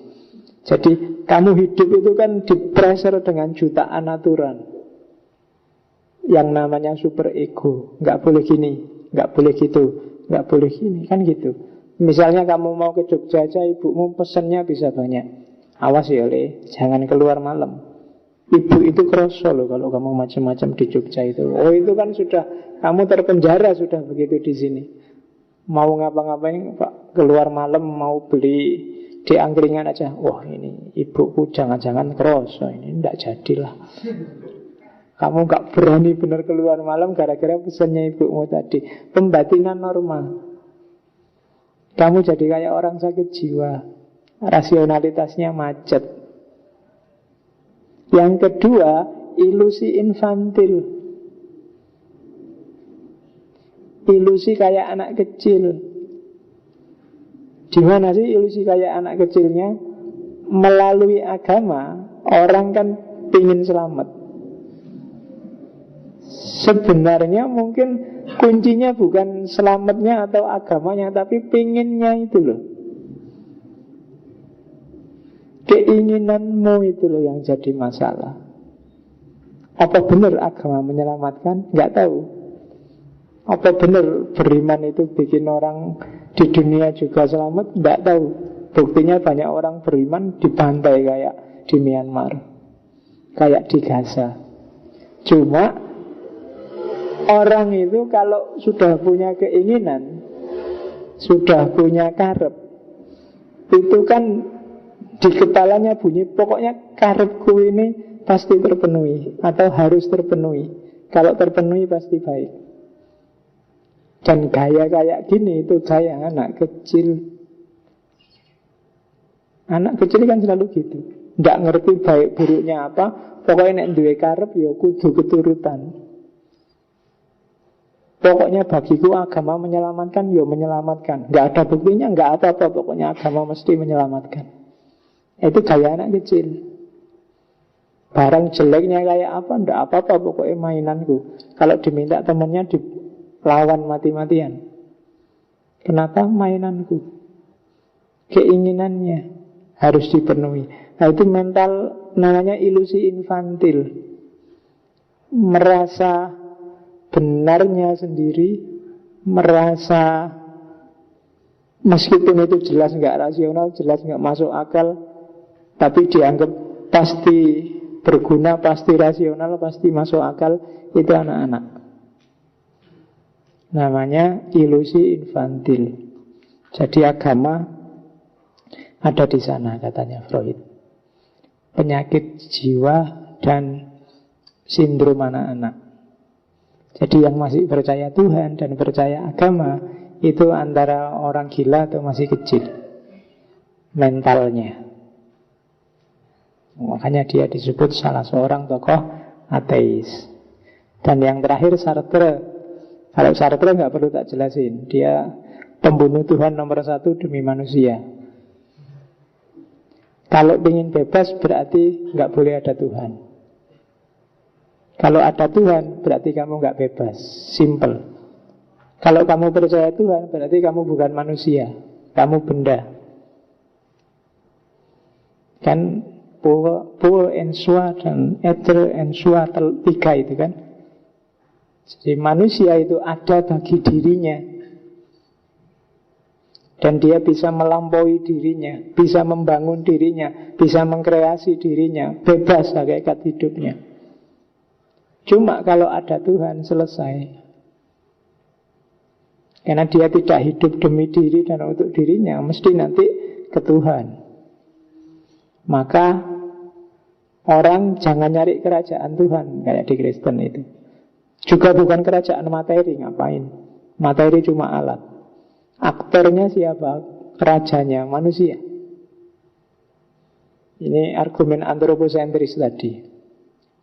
Jadi kamu hidup itu kan di-pressure dengan jutaan aturan yang namanya super ego. Nggak boleh gini, nggak boleh gitu, nggak boleh gini, kan gitu. Misalnya kamu mau ke Jogja aja, ibumu pesennya bisa banyak. Awas ya Le, jangan keluar malam. Ibu itu kroso loh kalau kamu macam-macam di Jogja itu. Oh itu kan sudah, kamu terpenjara sudah begitu di sini. Mau ngapa-ngapain Pak, keluar malam mau beli di angkringan aja, wah ini ibuku jangan-jangan kroso, ini tidak jadilah. Kamu gak berani benar keluar malam gara-gara pesannya ibumu tadi. Pembatinan norma. Kamu jadi kayak orang sakit jiwa, rasionalitasnya macet. Yang kedua, ilusi infantil. Ilusi kayak anak kecil. Di mana sih ilusi kayak anak kecilnya? Melalui agama, orang kan pingin selamat. Sebenarnya mungkin kuncinya bukan selamatnya atau agamanya, tapi pinginnya itu loh. Keinginanmu itu loh yang jadi masalah. Apa benar agama menyelamatkan? Nggak tahu. Apa benar beriman itu bikin orang di dunia juga selamat? Nggak tahu. Buktinya banyak orang beriman dibantai kayak di Myanmar, kayak di Gaza. Cuma orang itu kalau sudah punya keinginan, sudah punya karep, itu kan di kepalanya bunyi, pokoknya karepku ini pasti terpenuhi atau harus terpenuhi. Kalau terpenuhi pasti baik. Dan gaya kayak gini itu gaya anak kecil. Anak kecil kan selalu gitu, nggak ngerti baik buruknya apa. Pokoknya nek duwe karep ya kudu keturutan. Pokoknya bagiku agama menyelamatkan, ya menyelamatkan. Nggak ada buktinya, nggak apa-apa. Pokoknya agama mesti menyelamatkan. Itu gaya anak kecil. Barang jeleknya kayak apa, nggak apa-apa. Pokoknya mainanku. Kalau diminta temennya dilawan mati-matian. Kenapa? Mainanku. Keinginannya harus dipenuhi. Nah itu mental, namanya ilusi infantil. Merasa benarnya sendiri, merasa meskipun itu jelas nggak rasional, jelas nggak masuk akal, tapi dianggap pasti berguna, pasti rasional, pasti masuk akal. Itu anak-anak. Namanya ilusi infantil. Jadi agama ada di sana, katanya Freud. Penyakit jiwa dan sindrom anak-anak. Jadi yang masih percaya Tuhan dan percaya agama itu antara orang gila atau masih kecil mentalnya. Makanya dia disebut salah seorang tokoh ateis. Dan yang terakhir Sartre. Kalau Sartre nggak perlu tak jelasin, dia pembunuh Tuhan nomor 1 demi manusia. Kalau ingin bebas berarti nggak boleh ada Tuhan. Kalau ada Tuhan berarti kamu nggak bebas. Simple. Kalau kamu percaya Tuhan berarti kamu bukan manusia, kamu benda. Kan Paul and Soi dan Ether and Soi 3 itu kan. Jadi manusia itu ada bagi dirinya, dan dia bisa melampaui dirinya, bisa membangun dirinya, bisa mengkreasi dirinya, bebas hakikat hidupnya. Cuma kalau ada Tuhan selesai. Karena dia tidak hidup demi diri dan untuk dirinya, mesti nanti ke Tuhan. Maka orang jangan nyari kerajaan Tuhan kayak di Kristen itu. Juga bukan kerajaan materi, ngapain? Materi cuma alat. Aktornya siapa? Rajanya manusia. Ini argumen antroposentris tadi.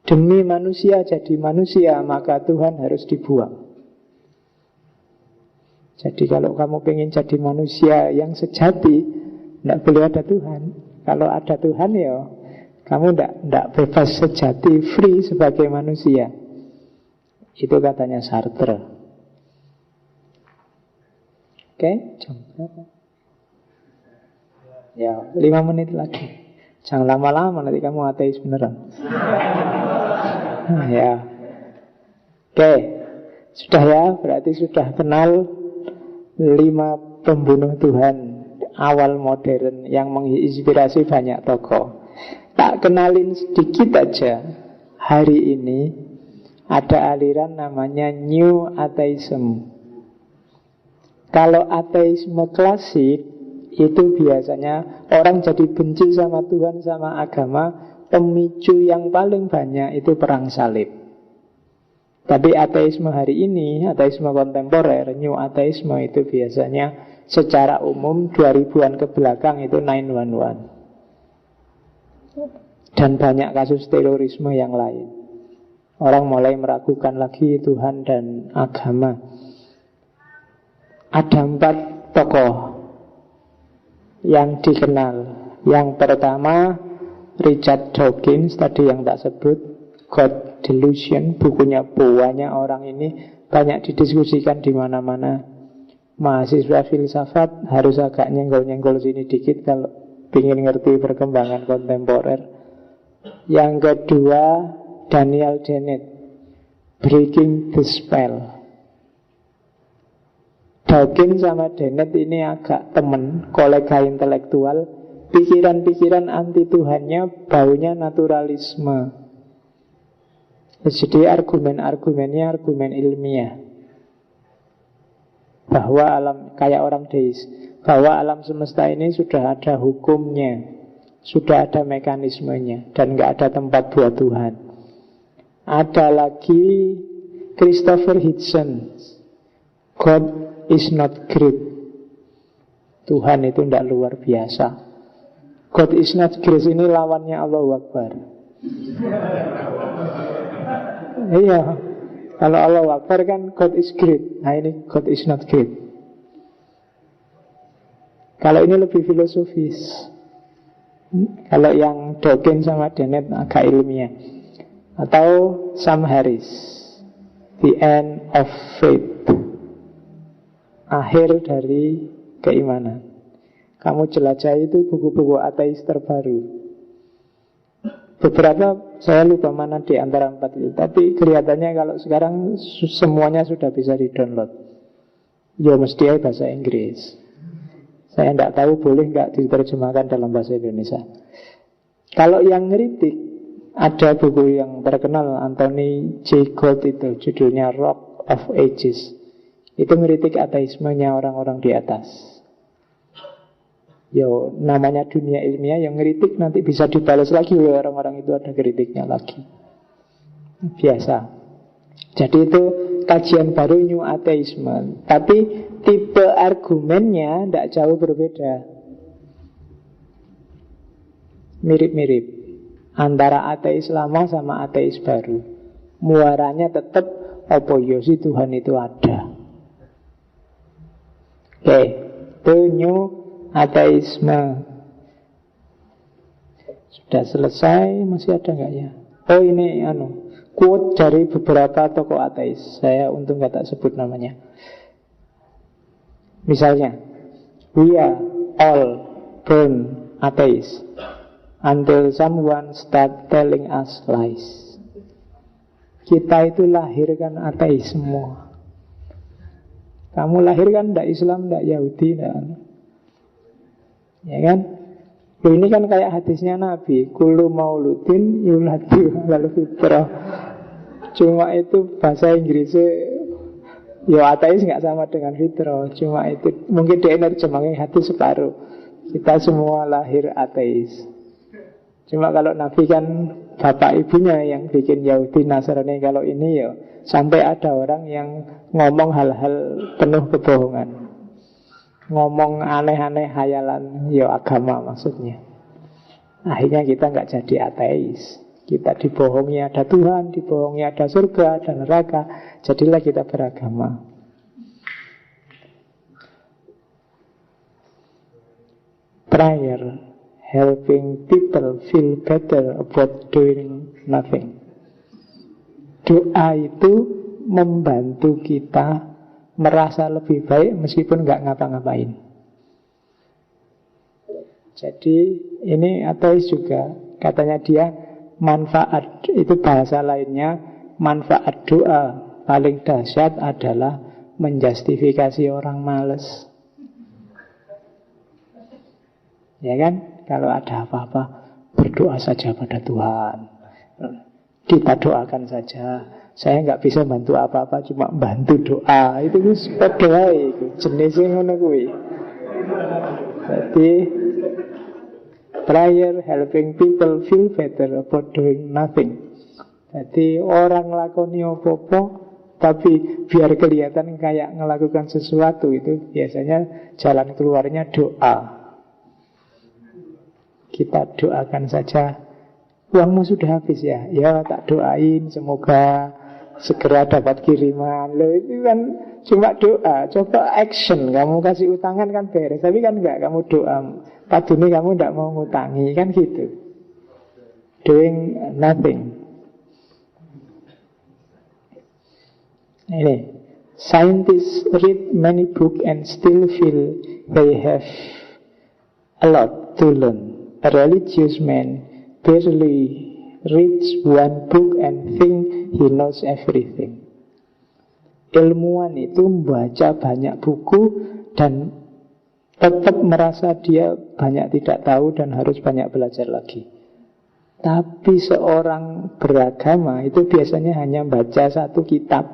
Demi manusia jadi manusia, maka Tuhan harus dibuang. Jadi kalau kamu pengen jadi manusia yang sejati, tidak boleh ada Tuhan. Kalau ada Tuhan ya kamu tidak bebas sejati, free sebagai manusia. Itu katanya Sartre. Oke, jam berapa? Ya, 5 menit lagi. Jangan lama-lama, nanti kamu ateis beneran. Ya. Oke, sudah ya, berarti sudah kenal 5 pembunuh Tuhan awal modern yang menginspirasi banyak tokoh. Tak kenalin sedikit aja. Hari ini ada aliran namanya New Atheism. Kalau ateisme klasik itu biasanya orang jadi benci sama Tuhan, sama agama. Pemicu yang paling banyak itu perang salib. Tapi ateisme hari ini, ateisme kontemporer, New Atheisme itu biasanya secara umum 2000-an ke belakang itu 9/11. Dan banyak kasus terorisme yang lain. Orang mulai meragukan lagi Tuhan dan agama. Ada 4 tokoh yang dikenal. Yang pertama Richard Dawkins, tadi yang tak sebut, God Delusion, bukunya banyak orang ini, banyak didiskusikan di mana-mana. Mahasiswa filsafat harus agak nyenggol-nyenggol sini dikit kalau ingin ngerti perkembangan kontemporer. Yang kedua Daniel Dennett, Breaking the Spell. Dawkins sama Dennett ini agak temen, kolega intelektual. Pikiran-pikiran anti Tuhannya baunya naturalisme. Jadi argumen-argumennya argumen ilmiah. Bahwa alam, kayak orang deis, bahwa alam semesta ini sudah ada hukumnya, sudah ada mekanismenya, dan gak ada tempat buat Tuhan. Ada lagi Christopher Hitchens, God is not great. Tuhan itu tidak luar biasa. God is not great ini lawannya Allahu Akbar. Iya, kalau Allahu Akbar kan God is great. Nah ini God is not great. Kalau ini lebih filosofis. Kalau yang Dawkins sama Dennett agak ilmiah. Atau Sam Harris, The End of Faith, akhir dari keimanan. Kamu jelajah itu buku-buku ateis terbaru. Beberapa saya lupa mana di antara 4 itu. Tapi kelihatannya kalau sekarang semuanya sudah bisa di-download. Ya mesti bahasa Inggris. Saya tidak tahu boleh nggak diterjemahkan dalam bahasa Indonesia. Kalau yang ngeritik, ada buku yang terkenal Anthony J. Gold itu, judulnya Rock of Ages. Itu ngeritik ateismenya orang-orang di atas. Yo, namanya dunia ilmiah yang ngeritik nanti bisa dibalas lagi oleh orang-orang itu, ada kritiknya lagi. Biasa. Jadi itu kajian baru New Atheism. Tapi tipe argumennya tidak jauh berbeda. Mirip-mirip antara ateis lama sama ateis baru. Muaranya tetap apa yo sih Tuhan itu ada. Oke, itu New Ateisme. Sudah selesai, masih ada nggak ya? Oh ini quote dari beberapa tokoh ateis. Saya untung nggak tak sebut namanya. Misalnya, we are all born atheist until someone start telling us lies. Kita itu lahir kan ateis semua. Kamu lahir kan tidak Islam, tidak Yahudi, tidak. Ya kan? Loh, ini kan kayak hadisnya Nabi, kullu mauludin yuladu alal fitrah. Cuma itu bahasa Inggrisnya Ya ateis nggak sama dengan fitro. Cuma itu mungkin dia nerjemahin hati separuh. Kita semua lahir ateis. Cuma kalau Nabi kan bapak ibunya yang bikin Yahudi Nasrani. Kalau ini ya sampai ada orang yang ngomong hal-hal penuh kebohongan, ngomong aneh-aneh hayalan, ya agama maksudnya. Akhirnya kita nggak jadi ateis. Kita dibohongi ada Tuhan, dibohongi ada surga dan neraka. Jadilah kita beragama. Prayer, helping people feel better about doing nothing. Doa itu membantu kita merasa lebih baik meskipun nggak ngapa-ngapain. Jadi ini ateis juga. Katanya dia manfaat, itu bahasa lainnya, manfaat doa paling dahsyat adalah menjustifikasi orang malas. Ya kan? Kalau ada apa-apa, berdoa saja pada Tuhan. Kita doakan saja. Saya nggak bisa bantu apa-apa, cuma bantu doa. Itu doa itu jenisnya ngono kuwi. Jadi prayer helping people feel better about doing nothing. Jadi orang lakoni apa-apa, tapi biar kelihatan kayak melakukan sesuatu, itu biasanya jalan keluarnya doa. Kita doakan saja. Uangmu sudah habis ya? Ya tak doain semoga segera dapat kiriman. Loh itu kan cuma doa. Coba action. Kamu kasih utangan kan beres. Tapi kan enggak, kamu doa. Padahal kamu tidak mau ngutangi. Kan gitu. Doing nothing. Ini scientists read many books and still feel they have a lot to learn. A religious man barely reads one book and think he knows everything. Ilmuwan itu membaca banyak buku dan tetap merasa dia banyak tidak tahu dan harus banyak belajar lagi. Tapi seorang beragama itu biasanya hanya baca satu kitab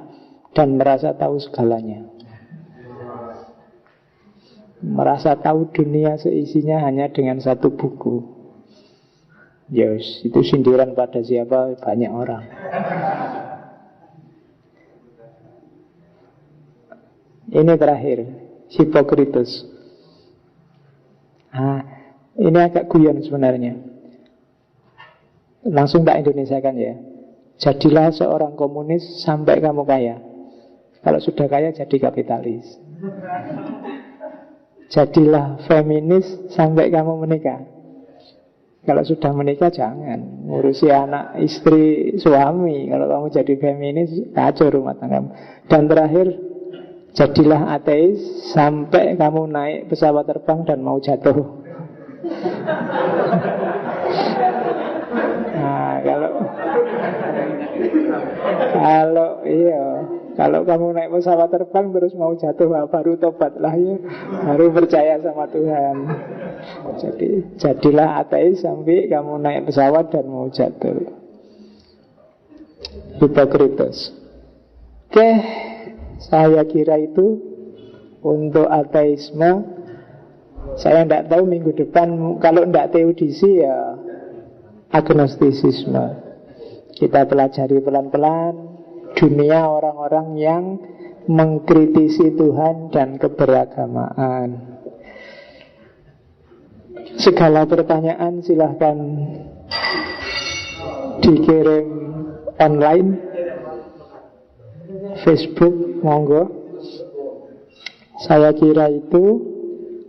dan merasa tahu segalanya. Merasa tahu dunia seisinya hanya dengan satu buku. Yes, itu sindiran pada siapa? Banyak orang. Ini terakhir, Hippocrates. Ini agak guyon sebenarnya. Langsung tak Indonesiakan ya. Jadilah seorang komunis sampai kamu kaya. Kalau sudah kaya jadi kapitalis. Jadilah feminis sampai kamu menikah. Kalau sudah menikah jangan ngurusi anak, istri, suami. Kalau kamu jadi feminis, kacau rumah tanggamu. Dan terakhir, jadilah ateis sampai kamu naik pesawat terbang dan mau jatuh. Nah, kalau kamu naik pesawat terbang terus mau jatuh, baru tobatlah ya, baru percaya sama Tuhan. Jadi jadilah ateis sampai kamu naik pesawat dan mau jatuh. Hippocrates. Oke, saya kira itu untuk ateisme. Saya tidak tahu minggu depan, kalau tidak teodisi ya agnostisisme. Kita pelajari pelan-pelan dunia orang-orang yang mengkritisi Tuhan dan keberagamaan. Segala pertanyaan silahkan dikirim online, Facebook, monggo. Saya kira itu.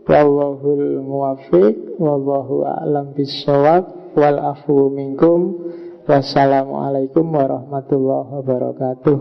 Wallahul muwaffiq, wallahu a'lam bissawab, wal afu minkum. Wassalamualaikum warahmatullahi wabarakatuh.